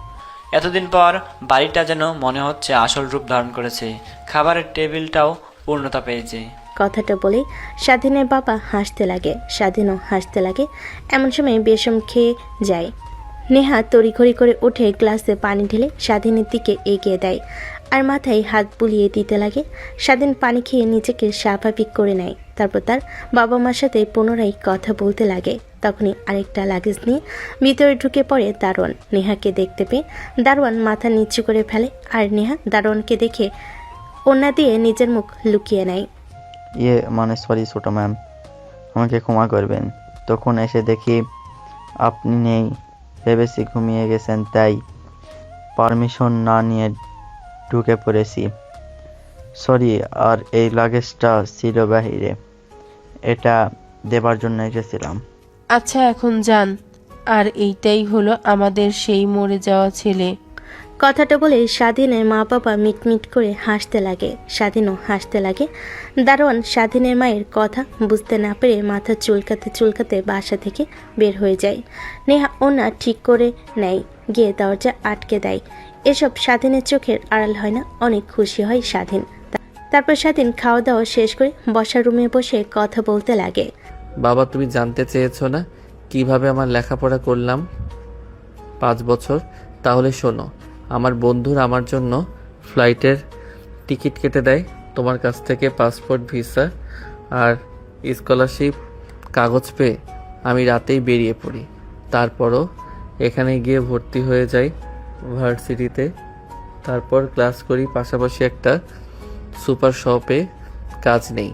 এতদিন পর বাড়িটা যেন মনে হচ্ছে আসল রূপ ধারণ করেছে, খাবারের টেবিলটাও পূর্ণতা পেয়েছে। কথাটা বলেই স্বাধীনের বাবা হাসতে লাগে, স্বাধীনও হাসতে লাগে। এমন সময় বেশম খেয়ে যায়। নেহা তড়িঘড়ি করে উঠে গ্লাসে পানি ঢেলে স্বাধীনের দিকে এগিয়ে দেয় আর মাথায় হাত বুলিয়ে দিতে লাগে। স্বাধীন পানি খেয়ে নিজেকে স্বাভাবিক করে নেয়। তারপর তার বাবা মার সাথে পুনরায় কথা বলতে লাগে। তখনই আরেকটা লাগেজ নিয়ে ভিতরে ঢুকে পড়ে দারোয়ান। নেহাকে দেখতে পেয়ে দারোয়ান মাথা নিচু করে ফেলে আর নেহা দারোয়ানকে দেখে ওড়না দিয়ে নিজের মুখ লুকিয়ে নেয়। সরি ছোট ম্যাম, আমাকে ক্ষমা করবেন। তখন এসে দেখি আপনি নেই, ভেবেছি ঘুমিয়ে গেছেন, তাই পারমিশন না নিয়ে ঢুকে পড়েছি। সরি। আর এই লাগেজটা ছিল বাহিরে, এটা দেবার জন্য এসেছিলাম। আচ্ছা এখন যান। আর এইটাই হলো আমাদের সেই মরে যাওয়া ছেলে। কথাটা বলে স্বাধীনের মা বাবা মিটমিট করে হাসতে লাগে। স্বাধীনও হাসতে লাগে। দারোয়ান স্বাধীনের মায়ের কথা বুঝতে না পেরে মাথা চুলকাতে চুলকাতে বাসা থেকে বের হয়ে যায়। নেহা ওনা ঠিক করে নেয়, গিয়ে দরজা আটকে দেয়। এসব স্বাধীনের চোখের আড়াল হয় না, অনেক খুশি হয় স্বাধীন। তারপর স্বাধীন খাওয়া দাওয়া শেষ করে বসার রুমে বসে কথা বলতে লাগে। বাবা, তুমি জানতে চেয়েছো না কিভাবে আমার লেখাপড়া করলাম 5 বছর? তাহলে শোনো, আমার বন্ধুর আমার জন্য ফ্লাইটের টিকিট কেটে দেয়। তোমার কাছ থেকে পাসপোর্ট, ভিসা আর স্কলারশিপ কাগজ পেয়ে আমি রাতেই বেরিয়ে পড়ি। তারপরও এখানে গিয়ে ভর্তি হয়ে যাই ভার্সিটিতে। তারপর ক্লাস করি, পাশাপাশি একটা সুপার শপে কাজ নেই।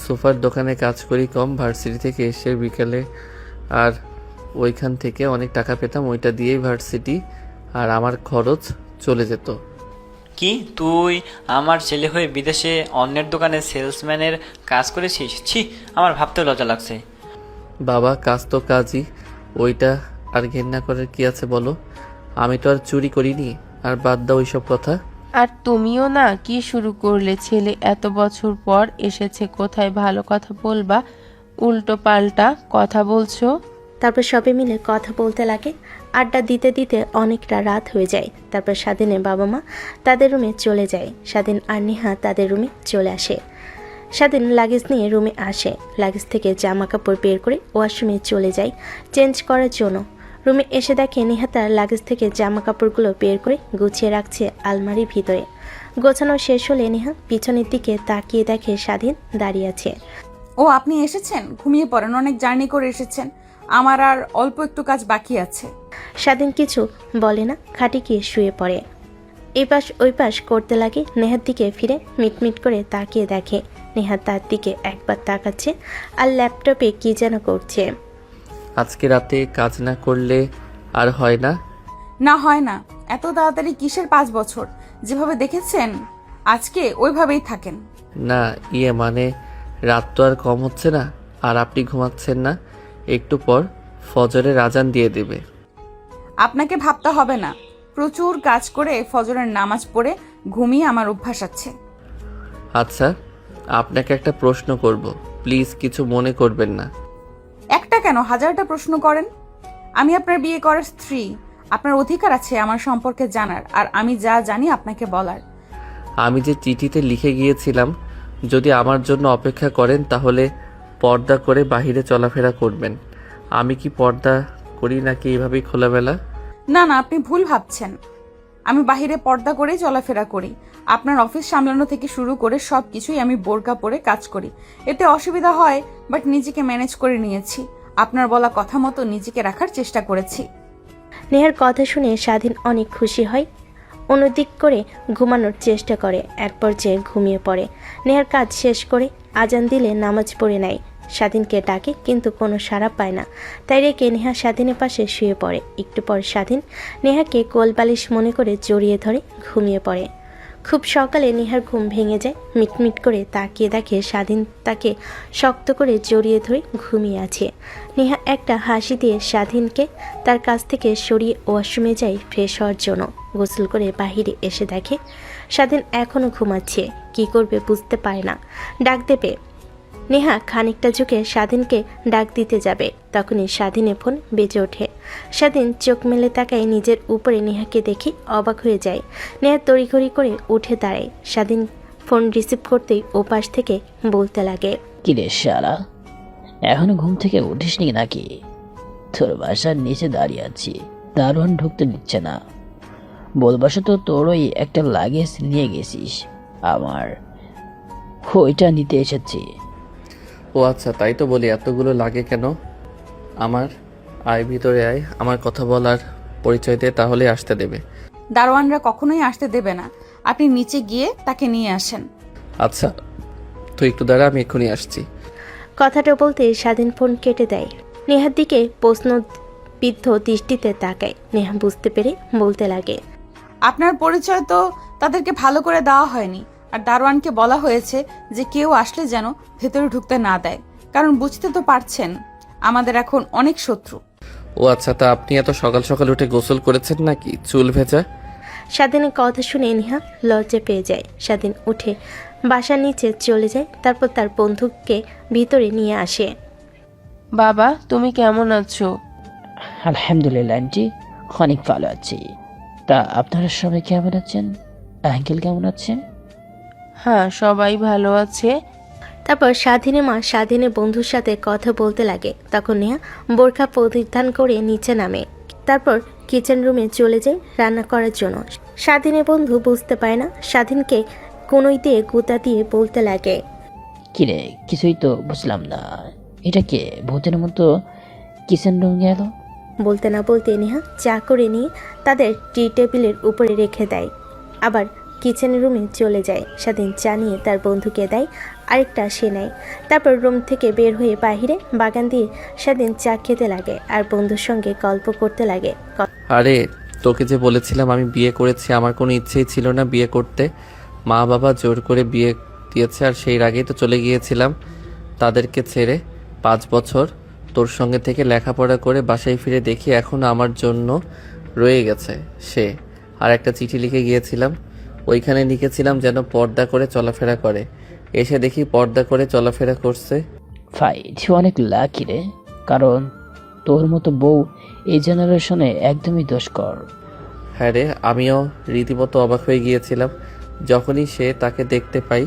সোফার দোকানে কাজ করি কম। ভার্সিটি থেকে এসে বিকেলে আর ওইখান থেকে অনেক টাকা পেতাম, ওইটা দিয়েই ভার্সিটি আর আমার খরচ চলে যেত। কি তুই আমার ছেলে হয়ে বিদেশে অন্যের দোকানে সেলসম্যানের কাজ করেছিস? ছি, আমার ভাবতেও লজ্জা লাগছে। বাবা, কাজ তো কাজই, ওইটা আর ঘেন্না করার কি আছে বলো? আমি তো আর চুরি করিনি। আর বাদ দাও ওইসব কথা। আর তুমিও না কি শুরু করলে? ছেলে এত বছর পর এসেছে, কোথায় ভালো কথা বলবা উল্টো পাল্টা কথা বলছো। তারপর সবে মিলে কথা বলতে লাগে। আড্ডা দিতে দিতে অনেকটা রাত হয়ে যায়। তারপর স্বাধীনের বাবা মা তাদের রুমে চলে যায়। স্বাধীন আর নেহা তাদের রুমে চলে আসে। স্বাধীন লাগেজ নিয়ে রুমে আসে। লাগেজ থেকে জামা কাপড় বের করে ওয়াশরুমে চলে যায় চেঞ্জ করার জন্য। রুমে এসে দেখে নেহা তার লাগেজ থেকে জামা কাপড়গুলো বের করে গুছিয়ে রাখছে আলমারির ভিতরে। গোছানো শেষ হলে নেহা পিছনের দিকে তাকিয়ে দেখে স্বাধীন দাঁড়িয়ে আছে। ও, আপনি এসেছেন? ঘুমিয়ে পড়েন, অনেক জার্নি করে এসেছেন। আমার আর অল্প একটু কাজ বাকি আছে। স্বাধীন কিছু বলে না, খাটে গিয়ে শুয়ে পড়ে। এই পাশ ওই পাশ করতে লাগে। নেহার দিকে ফিরে মিটমিট করে তাকিয়ে দেখে নেহা তার দিকে একবার তাকাচ্ছে আর ল্যাপটপে কি যেন করছে। আজকে রাতে কাজ না করলে আর হয় না? না, হয় না। এত তাড়াতাড়ি কিসের 5 বছর? যেভাবে দেখেছেন আজকে ওইভাবেই থাকেন। না, মানে রাত তো আর কম হচ্ছে না, আর আপনি ঘুমাচ্ছেন না। একটু পর ফজরের আজান দিয়ে দেবে। আপনাকে ভাবতে হবে না, প্রচুর কাজ করে ফজরের নামাজ পড়ে ঘুমিয়ে আমার অভ্যাস আছে। আচ্ছা, আপনাকে একটা প্রশ্ন করব, প্লিজ কিছু মনে করবেন না। একটা কেন, হাজারটা প্রশ্ন করেন। আমি আপনার বিয়ে করার স্ত্রী, আপনার অধিকার আছে আমার সম্পর্কে জানার, আর আমি যা জানি আপনাকে বলার। আমি যে চিঠিতে লিখে গিয়েছিলাম যদি আমার জন্য অপেক্ষা করেন তাহলে পর্দা করে বাইরে চলাফেরা করবেন। আমি কি পর্দা করি নাকি এইভাবেই খোলামেলা? না না, আপনি ভুল ভাবছেন। আমি বাহিরে পর্দা করেই চলাফেরা করি। আপনার অফিস সামলানো থেকে শুরু করে সব কিছুই আমি বোরকা পরে কাজ করি। এতে অসুবিধা হয়, বাট নিজেকে ম্যানেজ করে নিয়েছি। আপনার বলা কথা মতো নিজেকে রাখার চেষ্টা করেছি। নেহার কথা শুনে স্বাধীন অনেক খুশি হয়, অন্যদিক করে ঘুমানোর চেষ্টা করে, এক পর্যায়ে ঘুমিয়ে পড়ে। নেহার কাজ শেষ করে আজান দিলে নামাজ পড়ে নেয়। স্বাধীনকে ডাকে কিন্তু কোনো সাড়া পায় না, তাই রেখে নেহা স্বাধীনের পাশে শুয়ে পড়ে। একটু পর স্বাধীন নেহাকে কোলবালিশ মনে করে জড়িয়ে ধরে ঘুমিয়ে পড়ে। খুব সকালে নেহার ঘুম ভেঙে যায়। মিটমিট করে তাকিয়ে দেখে স্বাধীন তাকে শক্ত করে জড়িয়ে ধরে ঘুমিয়ে আছে। নেহা একটা হাসি দিয়ে স্বাধীনকে তার কাছ থেকে সরিয়ে ওয়াশরুমে যায় ফ্রেশ হওয়ার জন্য। গোসল করে বাহিরে এসে দেখে স্বাধীন এখনও ঘুমাচ্ছে। কি করবে বুঝতে পারে না। ডাক দেবে নেহা খানিকটা ঝুঁকে স্বাধীনকে ডাক দিতে যাবে, তখনই স্বাধীনের ফোন বেজে ওঠে। স্বাধীন চোখ মেলে তাকায় নিজের উপরে নেহাকে দেখে অবাক হয়ে যায়। নেহা তড়িঘড়ি করে উঠে দাঁড়ায়। স্বাধীন ফোন রিসিভ করতেই ওপাশ থেকে বলতে লাগে, কি রে শালা, এখনো ঘুম থেকে উঠিসনি নাকি? তোর বাসার নিচে দাঁড়িয়ে আছি, দারোয়ান ঢুকতে দিচ্ছে না। বলবাসা তো তোর ওই একটা লাগেজ নিয়ে গেছিস, আমার ওইটা নিতে এসেছি। ও আচ্ছা, তাই তো বলি এতগুলো লাগে কেন? আমার আয়, ভিতরে আয়, আমার কথা বলার পরিচয় দিয়ে তাহলে আসতে দেবে। দারোয়ানরা কখনোই আসতে দেবে না। আপনি নিচে গিয়ে তাকে নিয়ে আসেন। আচ্ছা, তুই একটু দাঁড়া, আমি এক্ষুনি আসছি। কথাটা বলতে স্বাধীন ফোন কেটে দেয়। নেহার দিকে প্রশ্নবিদ্ধ দৃষ্টিতে তাকায়। নেহা বুঝতে পেরে বলতে লাগে, আপনার পরিচয় তো তাদেরকে ভালো করে দেওয়া হয়নি, আর দারোয়ানকে বলা হয়েছে যে কেউ আসলে যেন ভেতরে ঢুকতে না দেয়, কারণ বুঝতে তো পারছেন আমাদের এখন অনেক শত্রু। ও আচ্ছা, তা আপনি এত সকাল সকাল উঠে গোসল করেছেন নাকি? চুল ভেজা। স্বাধীনের কথা শুনে নেহা লজ্জা পেয়ে যায়। স্বাধীন উঠে বাসার নিচে চলে যায়, তারপর তার বন্ধুকে ভিতরে নিয়ে আসে। বাবা, তুমি কেমন আছো? আলহামদুলিল্লাহ আন্টি, অনেক ভালো আছি। তা আপনারা সবাই কেমন আছেন? আঙ্কেল কেমন আছেন? হ্যাঁ, সবাই ভালো আছে। তারপর স্বাধীনের মা স্বাধীনের বন্ধুর সাথে কথা বলতে লাগে। তখন নেহা বোরখা পরিধান করে নিচে নামে, তারপর কিচেন রুমে চলে যায় রান্না করার জন্য। স্বাধীনের বন্ধু বুঝতে পারে না, স্বাধীনকে কোনোই দিয়ে গুতা দিয়ে বলতে লাগে, কিরে, কিছুই তো বুঝলাম না, এটা কে ভূতের মতো কিচেন রুম গেল? বলতে না বলতে নেহা চা করে নিয়ে তাদের টি টেবিলের উপরে রেখে দেয়, আবার কিচেন রুমে চলে যায়। স্বাধীন চা নিয়ে তার বন্ধুকে দেয়, আরেকটা সে নেয়। তারপর রুম থেকে বের হয়ে বাহিরে বাগান দিয়ে স্বাধীন চা খেতে লাগে আর বন্ধুর সঙ্গে গল্প করতে লাগে। আরে, তোকে যে বলেছিলাম আমি বিয়ে করেছি, আমার কোনো ইচ্ছেই ছিল না বিয়ে করতে। মা বাবা জোর করে বিয়ে দিয়েছে, আর সেই আগেই তো চলে গিয়েছিলাম তাদেরকে ছেড়ে। 5 বছর তোর সঙ্গে থেকে লেখাপড়া করে বাসায় ফিরে দেখি এখন আমার জন্য রয়ে গেছে সে। আর একটা চিঠি লিখে গিয়েছিলাম, ওইখানে লিখেছিলাম যেন পর্দা করে চলাফেরা করে। এসে দেখি পর্দা করে চলাফেরা করছে। ভাই, তুই অনেক লাকি রে, কারণ তোর মতো বউ এই জেনারেশনে একদমই দোষকর। হ্যাঁ রে, আমিও রীতিমতো অবাক হয়ে গিয়েছিলাম যখনই সে তাকে দেখতে পাই।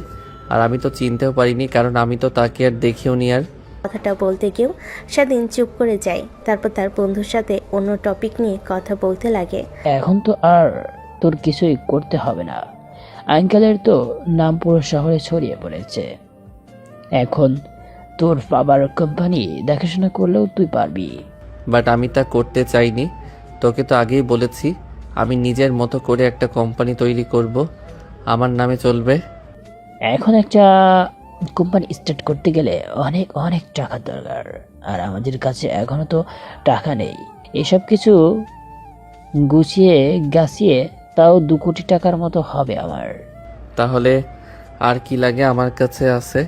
আর আমি তো চিনতেও পারিনি, কারণ আমি তো তাকে আর দেখিও নি। আর কথাটা বলতে গিয়েও স্বাধীন চুপ করে যায়। তারপর তার বন্ধুর সাথে অন্য টপিক নিয়ে কথা বলতে লাগে। এখন তো আর তোর কিছুই করতে হবে না, আঙ্কেলের তো নাম পুরো শহরে ছড়িয়ে পড়েছে। এখন তোর বাবার কোম্পানি দেখাশোনা করলেও তুই পারবি। বাট আমি তা করতে চাইনি। তোকে তো আগেই বলেছি আমি নিজের মতো করে একটা কোম্পানি তৈরি করব, আমার নামে চলবে। এখন একটা কোম্পানি স্টার্ট করতে গেলে অনেক অনেক টাকার দরকার, আর আমাদের কাছে এখনো তো টাকা নেই। এসব কিছু গুছিয়ে গাছিয়ে তাও 2 কোটি টাকার মতো হবে আমার। তাহলে আর কি লাগে, আমার কাছে আছে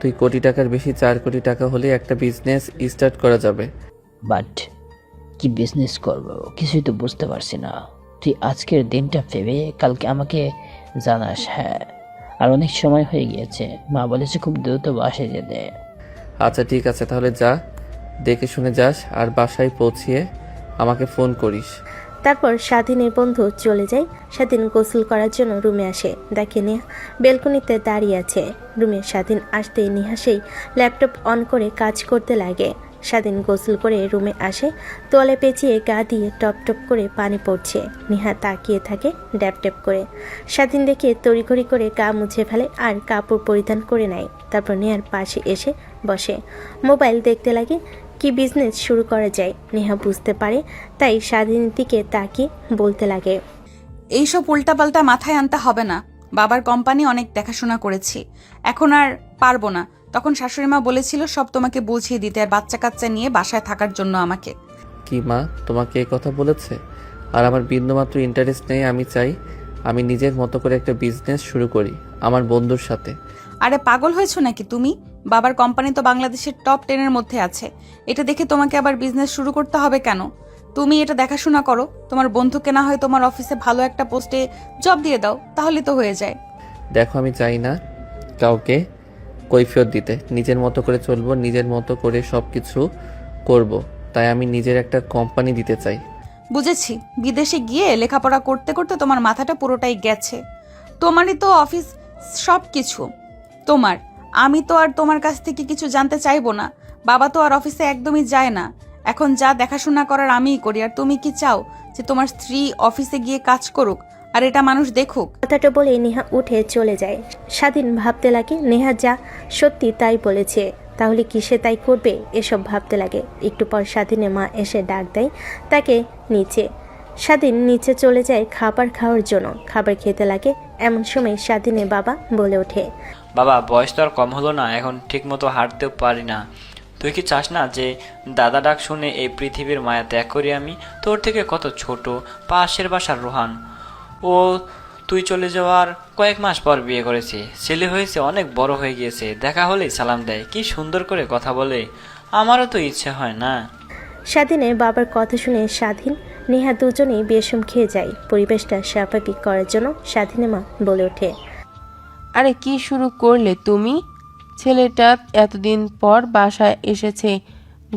2 কোটি টাকার বেশি। 4 কোটি টাকা হলে একটা বিজনেস স্টার্ট করা যাবে। বাট কি বিজনেস করব কিছুই তো বুঝতে পারছি না। তুই আজকের দিনটা ভেবে কালকে আমাকে জানাস। হ্যাঁ, আর অনেক সময় হয়ে গিয়েছে, মা বলেছে খুব দ্রুত বাসায় যেতে। আচ্ছা ঠিক আছে, তাহলে যা, দেখে শুনে যাস, আর বাসায় পৌঁছিয়ে আমাকে ফোন করিস। তারপর স্বাধীনের বন্ধু চলে যায়। স্বাধীন গোসল করার জন্য রুমে আসে, দেখে নেহা বেলকনিতে দাঁড়িয়ে আছে। রুমে স্বাধীন আসতেই নেহা সেই ল্যাপটপ অন করে কাজ করতে লাগে। স্বাধীন গোসল করে রুমে আসে, তোয়ালে পেঁচিয়ে গা দিয়ে টপ টপ করে পানি পড়ছে। নেহা তাকিয়ে থাকে ড্যাপ ড্যাপ করে। স্বাধীন দেখে তড়িঘড়ি করে গা মুছে ফেলে আর কাপড় পরিধান করে নেয়। তারপর নেহার পাশে এসে বসে, মোবাইল দেখতে লাগে। কি বিজনেস শুরু করা যায় নেহা বুঝতে পারে, তাই স্বাধীনের দিকে তাকিয়ে বলতে লাগে, এইসব উল্টাপাল্টা মাথায় আনতে হবে না। বাবার কোম্পানি অনেক দেখাশোনা করেছি, এখন আর পারবো না। তখন শাশুড়িমা বলেছিল সব তোমাকে বুঝিয়ে দিতে, আর বাচ্চা কাচ্চা নিয়ে বাসায় থাকার জন্য আমাকে। কি মা তোমাকে এই কথা বলেছে? আর আমার বিন্দুমাত্র ইন্টারেস্ট নেই। আমি চাই আমি নিজের মতো করে একটা বিজনেস শুরু করি আমার বন্ধুর সাথে। আরে পাগল হয়েছো নাকি তুমি? বাবার কোম্পানি তো বাংলাদেশের টপ 10-এর মধ্যে আছে। এটা দেখে তোমাকে আবার বিজনেস শুরু করতে হবে কেন? তুমি এটা দেখাশোনা করো, তোমার বন্ধুকে না হয় তোমার অফিসে ভালো একটা পোস্টে জব দিয়ে দাও, তাহলে তো হয়ে যায়। দেখো আমি চাই না কাউকে কৈফিয়ত দিতে, নিজের মতো করে চলবো, নিজের মতো করে সব কিছু করব। তাই আমি নিজের একটা কোম্পানি দিতে চাই। বুঝেছি, বিদেশে গিয়ে লেখাপড়া করতে করতে তোমার মাথাটা পুরোটাই গেছে। তোমারই তো অফিস, সব কিছু তোমার। আমি তো আর তোমার কাছ থেকে কিছু জানতে চাইবো না। বাবা তো আর অফিসে একদমই যায় না। এখন যা দেখাশোনা করার আমিই করি। আর তুমি কি চাও যে তোমার স্ত্রী অফিসে গিয়ে কাজ করুক আর এটা মানুষ দেখুক? কথাটা বলে নেহা উঠে চলে যায়। স্বাধীন ভাবতে লাগে নেহা যা সত্যি তাই বলেছে, তাহলে কি সে তাই করবে? এসব ভাবতে লাগে। একটু পর স্বাধীনের মা এসে ডাক দেয় তাকে নিচে। স্বাধীন নিচে চলে যায় খাবার খাওয়ার জন্য। খাবার খেতে লাগে, এমন সময় স্বাধীনের বাবা বলে ওঠে, বাবা বয়স তো আর কম হলো না, এখন ঠিক মতো হাঁটতেও পারি না। তুই কি চাস না যে দাদা ডাক শুনে এই পৃথিবীর মায়া ত্যাগ করি আমি? তোর থেকে কত ছোট, পাশের বাসার রোহান। ও তুই চলে যাওয়ার কয়েক মাস পর বিয়ে করেছে, ছেলে হয়েছে, অনেক বড় হয়ে গিয়েছে, দেখা হলেই সালাম দেয়, কি সুন্দর করে কথা বলে। আমারও তো ইচ্ছে হয় না। স্বাধীনের বাবার কথা শুনে স্বাধীন নেহা দুজনেই বেশম খেয়ে যায়। পরিবেশটা স্বাভাবিক করার জন্য স্বাধীনের মা বলে ওঠে, আরে কি শুরু করলে তুমি? ছেলেটা এতদিন পর বাসায় এসেছে,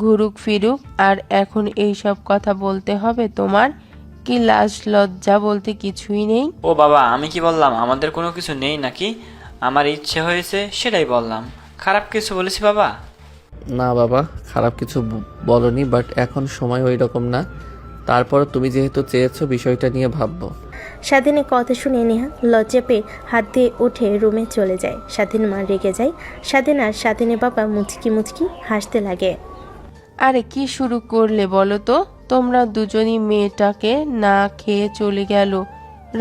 ঘুরুক ফিরুক, আর এখন এই সব কথা বলতে হবে তোমার? কি লাজ লজ্জা বলতে কিছুই নেই? ও বাবা, আমি কি বললাম আমাদের কোনো কিছু নেই নাকি? আমার ইচ্ছে হয়েছে সেটাই বললাম। খারাপ কিছু বলেছি বাবা? না বাবা, খারাপ কিছু বলনি, বাট এখন সময় ওই রকম না। তারপর তুমি যেহেতু চেয়েছো বিষয়টা নিয়ে ভাববো। স্বাধীনের কথা শুনে নেহা লজ্জা পেয়ে হাত দিয়ে উঠে রুমে চলে যায়। স্বাধীন মা রেগে যায়। স্বাধীন আর স্বাধীনের বাবা মুচকি মুচকি হাসতে লাগে। আরে কি শুরু করলে বলো তো? তোমরা দুজনই মেয়েটাকে না খেয়ে চলে গেল,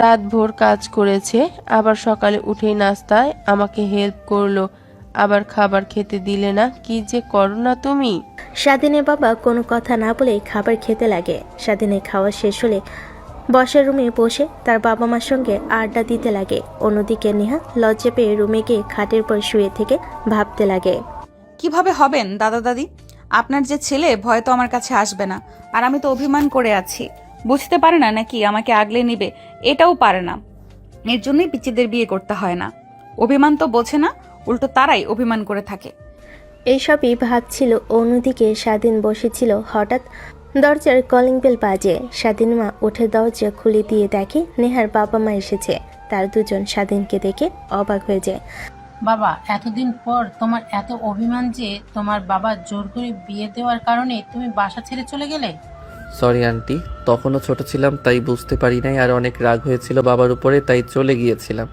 রাত ভোর কাজ করেছে, আবার সকালে উঠেই নাস্তায় আমাকে হেল্প করলো, আবার খাবার খেতে দিলে না। কি যে করো না তুমি। স্বাধীনের বাবা কোনো কথা না বলে খাবার খেতে লাগে। স্বাধীনের খাওয়া শেষ হলে বসার রুমে বসে তার বাবা মার সঙ্গে আড্ডা দিতে লাগে। অন্যদিকে নেহা লজ্জা পেয়ে রুমে গিয়ে খাটের পর শুয়ে থেকে ভাবতে লাগে, কিভাবে হবেন দাদা দাদি? আপনার যে ছেলে ভয় তো আমার কাছে আসবে না, আর আমি তো অভিমান করে আছি। বুঝতে পারে না নাকি আমাকে আগলে নিবে? এটাও পারে না। এর জন্যই পিচ্চিদের বিয়ে করতে হয় না। অভিমান তো বোঝে না, উল্টো তারাই অভিমান করে থাকে। এইসবই ভাবছিল। অন্যদিকে স্বাধীন বসেছিল। হঠাৎ দরজার কলিং বেল বাজে। স্বাধীন মা উঠে দরজা খুলে দিয়ে দেখে নেহার বাবা মা এসেছে। তার দুজন স্বাধীনকে দেখে অবাক হয়ে যায়। বাবা, এতদিন পর তোমার এত অভিমান যে তোমার বাবা জোর করে বিয়ে দেওয়ার কারণে তুমি বাসা ছেড়ে চলে গেলে? সরি আন্টি, তখনও ছোট ছিলাম তাই বুঝতে পারি নাই, আর অনেক রাগ হয়েছিল বাবার উপরে তাই চলে গিয়েছিলাম।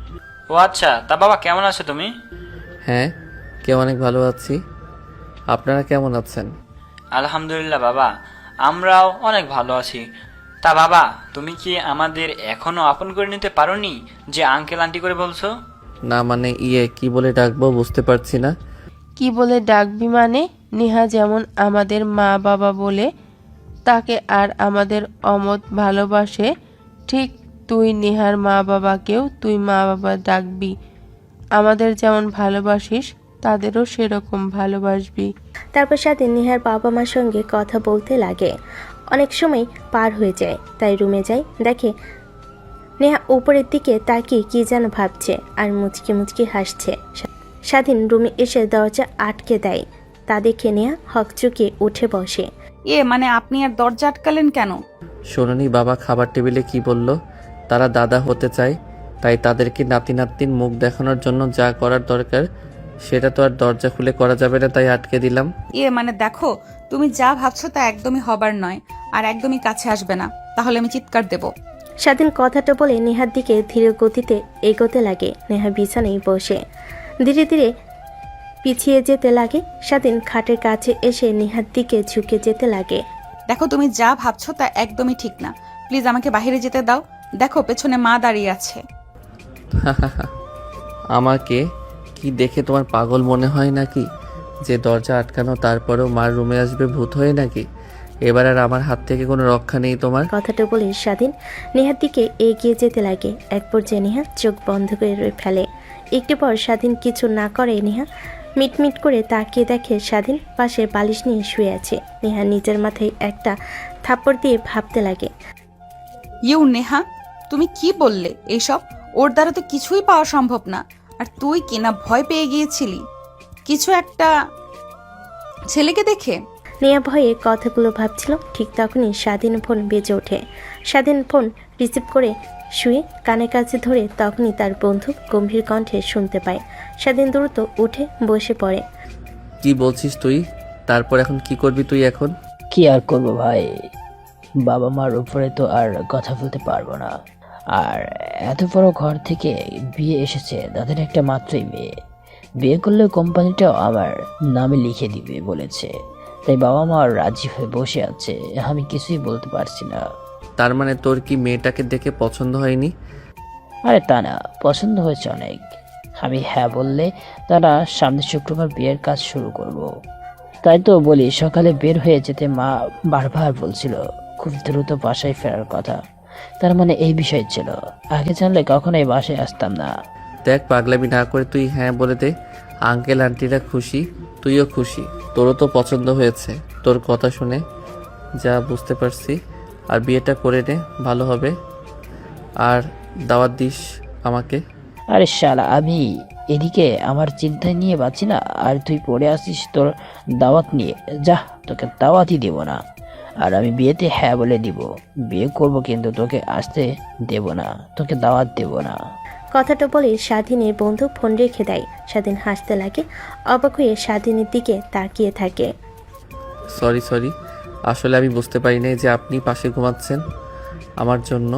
ও আচ্ছা, তা বাবা কেমন আছো তুমি? হ্যাঁ, কেউ অনেক ভালো আছি। আপনারা কেমন আছেন? আলহামদুলিল্লাহ বাবা, আমরাও অনেক ভালো আছি। তা বাবা, তুমি কি আমাদের এখনো আপন করে নিতে পারোনি যে আঙ্কেল আন্টি করে বলছো? না মানে কি বলে ডাকবো বুঝতে পারছি না। কি বলে ডাকবি মানে? নেহা যেমন আমাদের মা বাবা বলে তাকে আর আমাদের অমত ভালোবাসে, ঠিক তুই নেহার মা বাবাকেও তুই মা বাবা ডাকবি। আমাদের যেমন ভালোবাসিস তাদেরও সেরকম ভালোবাসবি। তারপর স্বাধীন নেহার বাবা মার সঙ্গে কথা বলতে লাগে। অনেক সময় পার হয়ে যায়, তাই রুমে যায়, দেখে নেহা উপরের দিকে তাকিয়ে কি যেন ভাবছে আর মুচকি মুচকি হাসছে। স্বাধীন রুমে এসে দরজা আটকে দেয়। তা দেখে নেহা হকচকিয়ে উঠে বসে। মানে আপনি আর দরজা আটকালেন কেন? শোনোনি বাবা খাবার টেবিলে কি বলল? তারা দাদা হতে চায়, তাই তাদেরকে নাতি নাতনির মুখ দেখানোর জন্য যা করার দরকার সেটা তো আর দরজা খুলে করা যাবে না, তাই আটকে দিলাম। মানে দেখো, তুমি যা ভাবছো তা একদমই হবার নয়, আর একদমই কাছে আসবে না, তাহলে আমি চিৎকার দেব। স্বাধীন কথাটা বলে নেহার দিকে ধীর গতিতে এগোতে লাগে। নেহা বিছানায় বসে ধীরে ধীরে পিছিয়ে যেতে লাগে। স্বাধীন খাটের কাছে এসে নেহার দিকে ঝুঁকে যেতে লাগে। দেখো, তুমি যা ভাবছো তা একদমই ঠিক না, প্লিজ আমাকে বাইরে যেতে দাও। দেখো, পেছনে মা দাঁড়িয়ে আছে। আমাকে কি দেখে তোমার পাগল মনে হয় নাকি, যে দরজা আটকানো তারপরেও মার রুমে আসবে ভূত হয়ে নাকি? এবার আর আমার হাত থেকে কোনো রক্ষা নেই তোমার। কথাটা বলে স্বাধীন নেহার দিকে এগিয়ে যেতে লাগে। এক পর্যায়ে নেহা চোখ বন্ধ করে ফেলে। একটু পর স্বাধীন কিছু না করে নেহা মিটমিট করে তাকিয়ে দেখে স্বাধীন পাশে বালিশ নিয়ে শুয়ে আছে। নেহা নিজের মাথায় একটা থাপ্পড় দিয়ে ভাবতে লাগে। নেহা, তুমি কি বললে এইসব? ওর দ্বারা তো কিছুই পাওয়া সম্ভব না। আর তুই কিনা ভয় পেয়ে গিয়েছিলি কিছু একটা ছেলেকে দেখে। নেহা ভয়ে কথাগুলো ভাবছিল, ঠিক তখনই স্বাধীন ফোন বেজে ওঠে। স্বাধীন ফোন রিসিভ করে শুয়ে কানে কাছে ধরে তখনই তার বন্ধু গম্ভীর কণ্ঠে শুনতে পায়। স্বাধীন দ্রুত উঠে বসে পড়ে। কি বলছিস তুই? তারপর এখন কি করবি তুই এখন? কি আর করবো ভাই, বাবা মার উপরে তো আর কথা বলতে পারবো না। আর এত বড় ঘর থেকে বিয়ে এসেছে, তাদের একটা মাত্রই মেয়ে, বিয়ে করলে কোম্পানিটাও আমার নামে লিখে দিবে বলেছে। তাই বাবা মা রাজি হয়ে বসে আছে, আমি কিছুই বলতে পারছি না। তার মানে তোর কি মেয়েটাকে দেখে পছন্দ হয়নি? আরে তা না, পছন্দ হয়েছে অনেক। আমি হ্যাঁ বললে তারা সামনের শুক্রবার বিয়ের কাজ শুরু করব। তাই তো বলি, সকালে বের হয়ে যেতে মা বারবার বলছিল খুব দ্রুত বাসায় ফেরার কথা। তার মানে এই বিষয় ছিল, আগে জানলে কখনোই বাসায় আসতাম না। দেখ, পাগলামি না করে তুই হ্যাঁ বলে দে। আঙ্কেল আন্টিরা খুশি, তুইও খুশি, তোরও তো পছন্দ হয়েছে তোর কথা শুনে, যা বুঝতে পারছি। আর বিয়েটা করে নে, ভালো হবে। আর দাওয়াত দিস আমাকে। আরে শালা, আমি এদিকে আমার চিন্তায় নিয়ে বাঁচি না, আর তুই পড়ে আসিস তোর দাওয়াত নিয়ে। যা, তোকে দাওয়াতই দেব না। আর আমি বিয়েতে হ্যাঁ বলে দিব, বিয়ে করব, কিন্তু তোকে আসতে দেব না, তোকে দাওয়াত দেব না। কথাটা বলে স্বাধীনের বন্ধু ফোন রেখে দেয়। স্বাধীন হাসতে লাগে, অবাক হয়ে স্বাধীনের দিকে তাকিয়ে থাকে। সরি, আসলে আমি বুঝতে পারি নাই যে আপনি পাশে ঘুমাচ্ছেন আমার জন্য।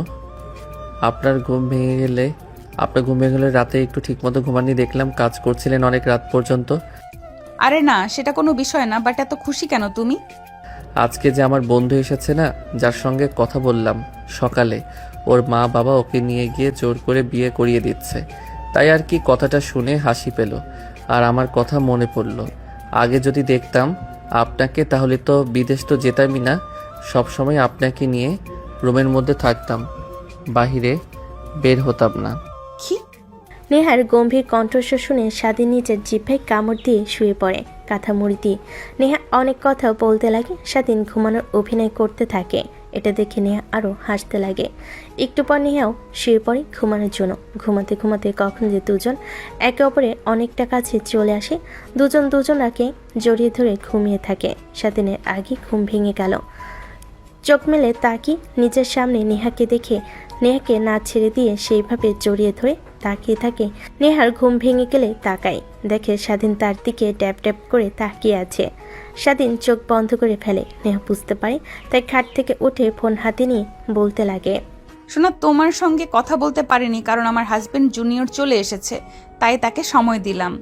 আপনার ঘুম ভেঙে গেলে রাতে একটু ঠিকমতো ঘুমাননি দেখলাম, কাজ করছিলেন অনেক রাত পর্যন্ত। আরে না, সেটা কোনো বিষয় না, বাট এত খুশি কেন তুমি? আজকে যে আমার বন্ধু এসেছে না, যার সঙ্গে কথা বললাম সকালে, ওর মা বাবা ওকে নিয়ে গিয়ে জোর করে বিয়ে করিয়ে দিচ্ছে। তাই আর কি, কথাটা শুনে হাসি পেল আর আমার কথা মনে পড়ল। আগে যদি দেখতাম আপনাকে, তাহলে তো বিদেশ তো যেতামই না, সবসময় আপনাকে নিয়ে রুমের মধ্যে থাকতাম, বাহিরে বের হতাম না। কি? নেহার গম্ভীর কণ্ঠস্বর শুনে স্বাধীন নিজের জিভে কামড় দিয়ে শুয়ে পড়ে কাঁথা মুড়ি দিয়ে। নেহা অনেক কথা বলতে লাগে, স্বাধীন ঘুমানোর অভিনয় করতে থাকে। এটা দেখে নেহা আরও হাসতে লাগে। একটু পর নেহাও শুয়ে পড়ে ঘুমানোর জন্য। ঘুমাতে ঘুমাতে কখন যে দুজন একে অপরে অনেকটা কাছে চলে আসে, দুজন দুজনাকে জড়িয়ে ধরে ঘুমিয়ে থাকে। স্বাধীনের আগে ঘুম ভেঙে গেল। চোখ মেলে তাকি নিজের সামনে নেহাকে দেখে নেহাকে না ছেড়ে দিয়ে সেইভাবে জড়িয়ে ধরে তাকিয়ে থাকে। নেহার ঘুম ভেঙে গেলে তাকায়, দেখে স্বাধীন তার দিকে ট্যাপ ট্যাপ করে তাকিয়ে আছে। স্বাধীন চোখ বন্ধ করে ফেলে। নেহা বুঝতে পারে, তাই খাট থেকে উঠে ফোন হাতে নিয়ে বলতে লাগে। শোনা, তোমার সঙ্গে কথা বলতে পারিনি কারণ আমার হাজবেন্ড জুনিয়র চলে এসেছে, তাই তাকে সময় দিলাম,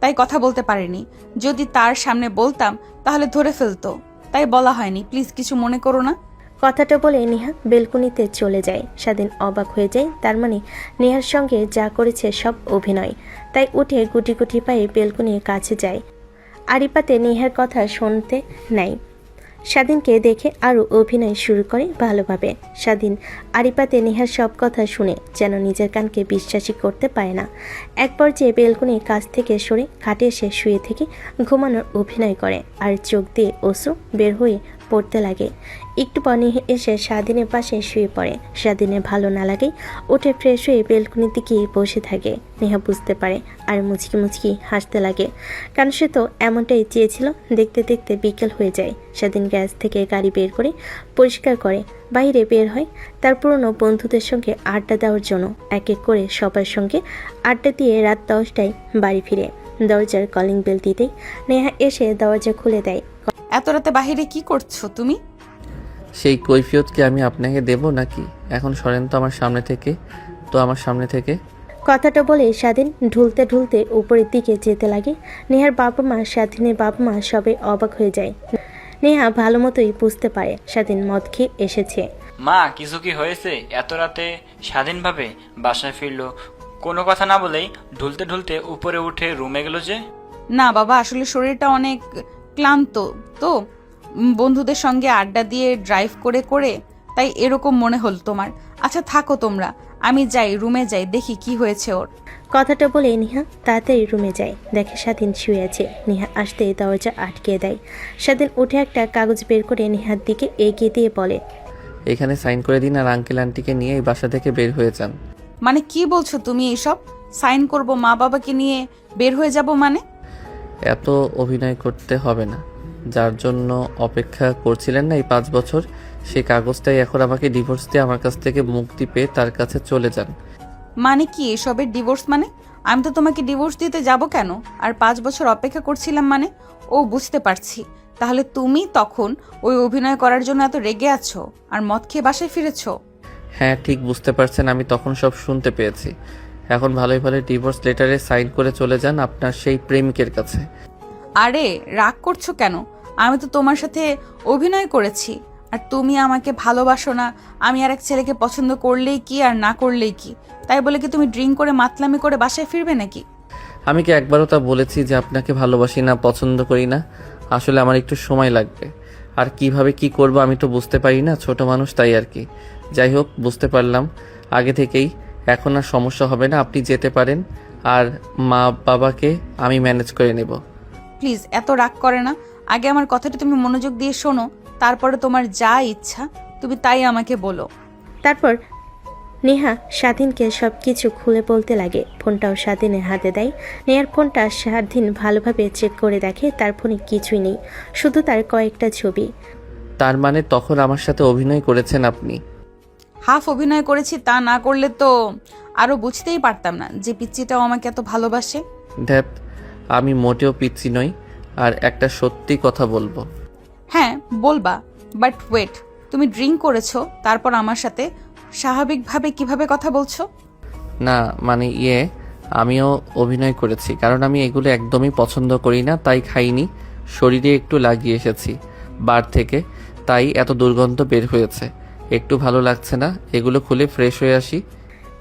তাই কথা বলতে পারিনি। যদি তার সামনে বলতাম তাহলে ধরে ফেলতো, তাই বলা হয়নি, প্লিজ কিছু মনে করো না। কথাটা বলে নেহা বেলকুনিতে চলে যায়। স্বাধীন অবাক হয়ে যায়, তার মানে নেহার সঙ্গে যা করেছে সব অভিনয়। তাই উঠে গুটি গুটি পায়ে বেলকুনির কাছে যায়। আড়িপাতে নেহার কথা শুনতে নেয়। স্বাধীনকে দেখে আরও অভিনয় শুরু করে ভালোভাবে। স্বাধীন আড়িপাতে নেহার সব কথা শুনে যেন নিজের কানকে বিশ্বাসই করতে পারে না। এক পর্যায়ে বেলকুনির কাছ থেকে সরে খাটে এসে শুয়ে থেকে ঘুমানোর অভিনয় করে, আর চোখ দিয়ে অশ্রু বের হয়ে পড়তে লাগে। একটু পর নেহা এসে স্বাধীনের পাশে শুয়ে পড়ে। স্বাধীনের ভালো না লাগে উঠে ফ্রেশ হয়ে বেলকুনির দিকে বসে থাকে। নেহা বুঝতে পারে আর মুচকি মুচকি হাসতে লাগে, কারণ সে তো এমনটাই চেয়েছিল। দেখতে দেখতে বিকেল হয়ে যায়। স্বাধীন গ্যাস থেকে গাড়ি বের করে পরিষ্কার করে বাইরে বের হয় তার পুরনো বন্ধুদের সঙ্গে আড্ডা দেওয়ার জন্য। এক এক করে সবার সঙ্গে আড্ডা দিয়ে রাত 10টায় বাড়ি ফিরে। দরজার কলিং বেল দিতেই নেহা এসে দরজা খুলে দেয়। এত রাতে বাহিরে কি করছো তুমি? সেই কৈফিয়ত কি আমি আপনাকে দেব নাকি? এখন সরেন তো আমার সামনে থেকে। কথাটা বলে স্বাধীন ঢুলতে ঢুলতে উপরের দিকে যেতে লাগে। নেহার বাবা মা, স্বাধীনের বাবা মা সবাই অবাক হয়ে যায়। নেহা ভালো মতোই বুঝতে পারে স্বাধীন মদ খেয়ে এসেছে। মা, কিছু কি হয়েছে? এত রাতে স্বাধীনভাবে বাসায় ফিরলো, কোনো কথা না বলেই ঢুলতে ঢুলতে উপরে উঠে রুমে গেল যে? না বাবা, আসলে শরীরটা অনেক ক্লান্ত তো, বন্ধুদের সঙ্গে আড্ডা দিয়ে ড্রাইভ করে করে, তাই এরকম মনে হল তোমার। আচ্ছা থাকো তোমরা, আমি যাই, রুমে যাই, দেখি কি হয়েছে ওর। কথাটা বলে নেহা তাড়াতাড়ি রুমে যায়। দেখে স্বাধীন শুয়ে আছে। নেহা আসতেই দরজা আটকে দেয়। স্বাধীন উঠে একটা কাগজ বের করে নেহার দিকে এগিয়ে দিয়ে বলে, এখানে সাইন করে দিন আর আঙ্কেল আন্টিকে নিয়ে এই বাসা থেকে বের হয়ে যান। মানে কি বলছো তুমি এসব? সাইন করব মা বাবাকে নিয়ে বের হয়ে যাব মানে? এত অভিনয় করতে হবে না। যার জন্য অপেক্ষা করছিলেন না এই 5 বছর, সেই কাগজটাই এখন আমাকে ডিভোর্স দিয়ে আমার কাছ থেকে মুক্তি পেয়ে তার কাছে চলে যান। মানে কি এসবের ডিভোর্স মানে? আমি তো তোমাকে ডিভোর্স দিতে যাব কেন? আর 5 বছর অপেক্ষা করছিলাম মানে? ও বুঝতে পারছি। তাহলে তুমি তখন ওই অভিনয় করার জন্য এত রেগে আছো আর মদ খেয়ে বাসায় ফিরেছো? হ্যাঁ, ঠিক বুঝতে পারছেন, আমি তখন সব শুনতে পেয়েছি। এখন ভালোই ভালো ডিভোর্স লেটারে সাইন করে চলে যান আপনার সেই প্রেমিকের কাছে। আরে রাগ করছো কেন? আমি তো তোমার সাথে অভিনয় করেছি, আর তুমি আমাকে ভালোবাসো না। আমি আর এক ছেলেকে পছন্দ করলেই কি আর না করলেই কি, তাই বলে কি তুমি ড্রিঙ্ক করে মাতলামি করে বাসায় ফিরবে নাকি? আমি কি একবারও তা বলেছি যে আপনাকে ভালোবাসি না, পছন্দ করি না? আসলে আমার একটু সময় লাগবে, আর কিভাবে কি করব আমি তো বুঝতে পারি না, ছোট মানুষ তাই আর কি। যাই হোক, বুঝতে পারলাম আগে থেকেই, এখন আর সমস্যা হবে না, আপনি যেতে পারেন। আর মা বাবাকে আমি ম্যানেজ করে নেব। প্লিজ এত রাগ করে না। আগে আমার কথাটা তুমি মনোযোগ দিয়ে শোনো, তারপরে তোমার যা ইচ্ছা তুমি তাই আমাকে বলো। তারপর নেহা স্বাধীনকে সব কিছু খুলে বলতে লাগে। ফোনটাও স্বাধীনের হাতে দেয়। নেহার ফোনটা স্বাধীন ভালোভাবে চেক করে দেখে তার ফোনে কিছুই নেই, শুধু তার কয়েকটা ছবি। তার মানে তখন আমার সাথে অভিনয় করেছেন আপনি? হাফ অভিনয় করেছি, তা না করলে তো আরো বুঝতেই পারতাম না যে পিচ্চিটাও আমাকে এত ভালোবাসে। ধ্যাত, আমি মোটেও পিচ্ছি নই। আর একটা সত্যি কথা বলবো। হ্যাঁ বলবা, বাট ওয়েট, তুমি ড্রিঙ্ক করেছো তারপর আমার সাথে স্বাভাবিকভাবে কিভাবে কথা বলছো? না মানে আমিও অভিনয় করেছি, কারণ আমি এগুলো একদমই পছন্দ করি না, তাই খাইনি। শরীরে একটু লাগিয়ে এসেছি বার থেকে, তাই এত দুর্গন্ধ বের হয়েছে। একটু ভালো লাগছে না, এগুলো খুলে ফ্রেশ হয়ে আসি।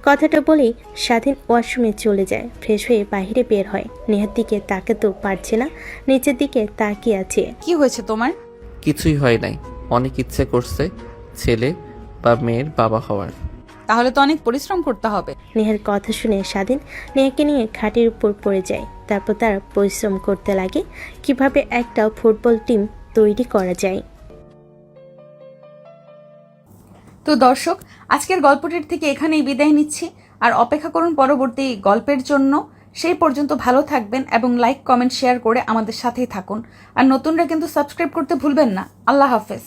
কথাটা বলেই স্বাধীন ওয়াশরুমে চলে যায়। ফ্রেশ হয়ে বাইরে বের হয়। নেহার দিকে তাকাতেও পারছে না, নিচের দিকে তাকিয়ে আছে। কি হয়েছে তোমার? কিছুই হয় নাই, অনেক ইচ্ছে করছে ছেলে বা মেয়ের বাবা হওয়ার। তাহলে তো অনেক পরিশ্রম করতে হবে। নেহার কথা শুনে স্বাধীন নেহাকে নিয়ে খাটের উপর পড়ে যায়। তারপর তারা পরিশ্রম করতে লাগে কিভাবে একটা ফুটবল টিম তৈরি করা যায়। তো দর্শক, আজকের গল্পটির থেকে এখানেই বিদায় নিচ্ছি, আর অপেক্ষা করুন পরবর্তী গল্পের জন্য। সেই পর্যন্ত ভালো থাকবেন এবং লাইক, কমেন্ট, শেয়ার করে আমাদের সাথেই থাকুন। আর নতুনরা কিন্তু সাবস্ক্রাইব করতে ভুলবেন না। আল্লাহ হাফেজ।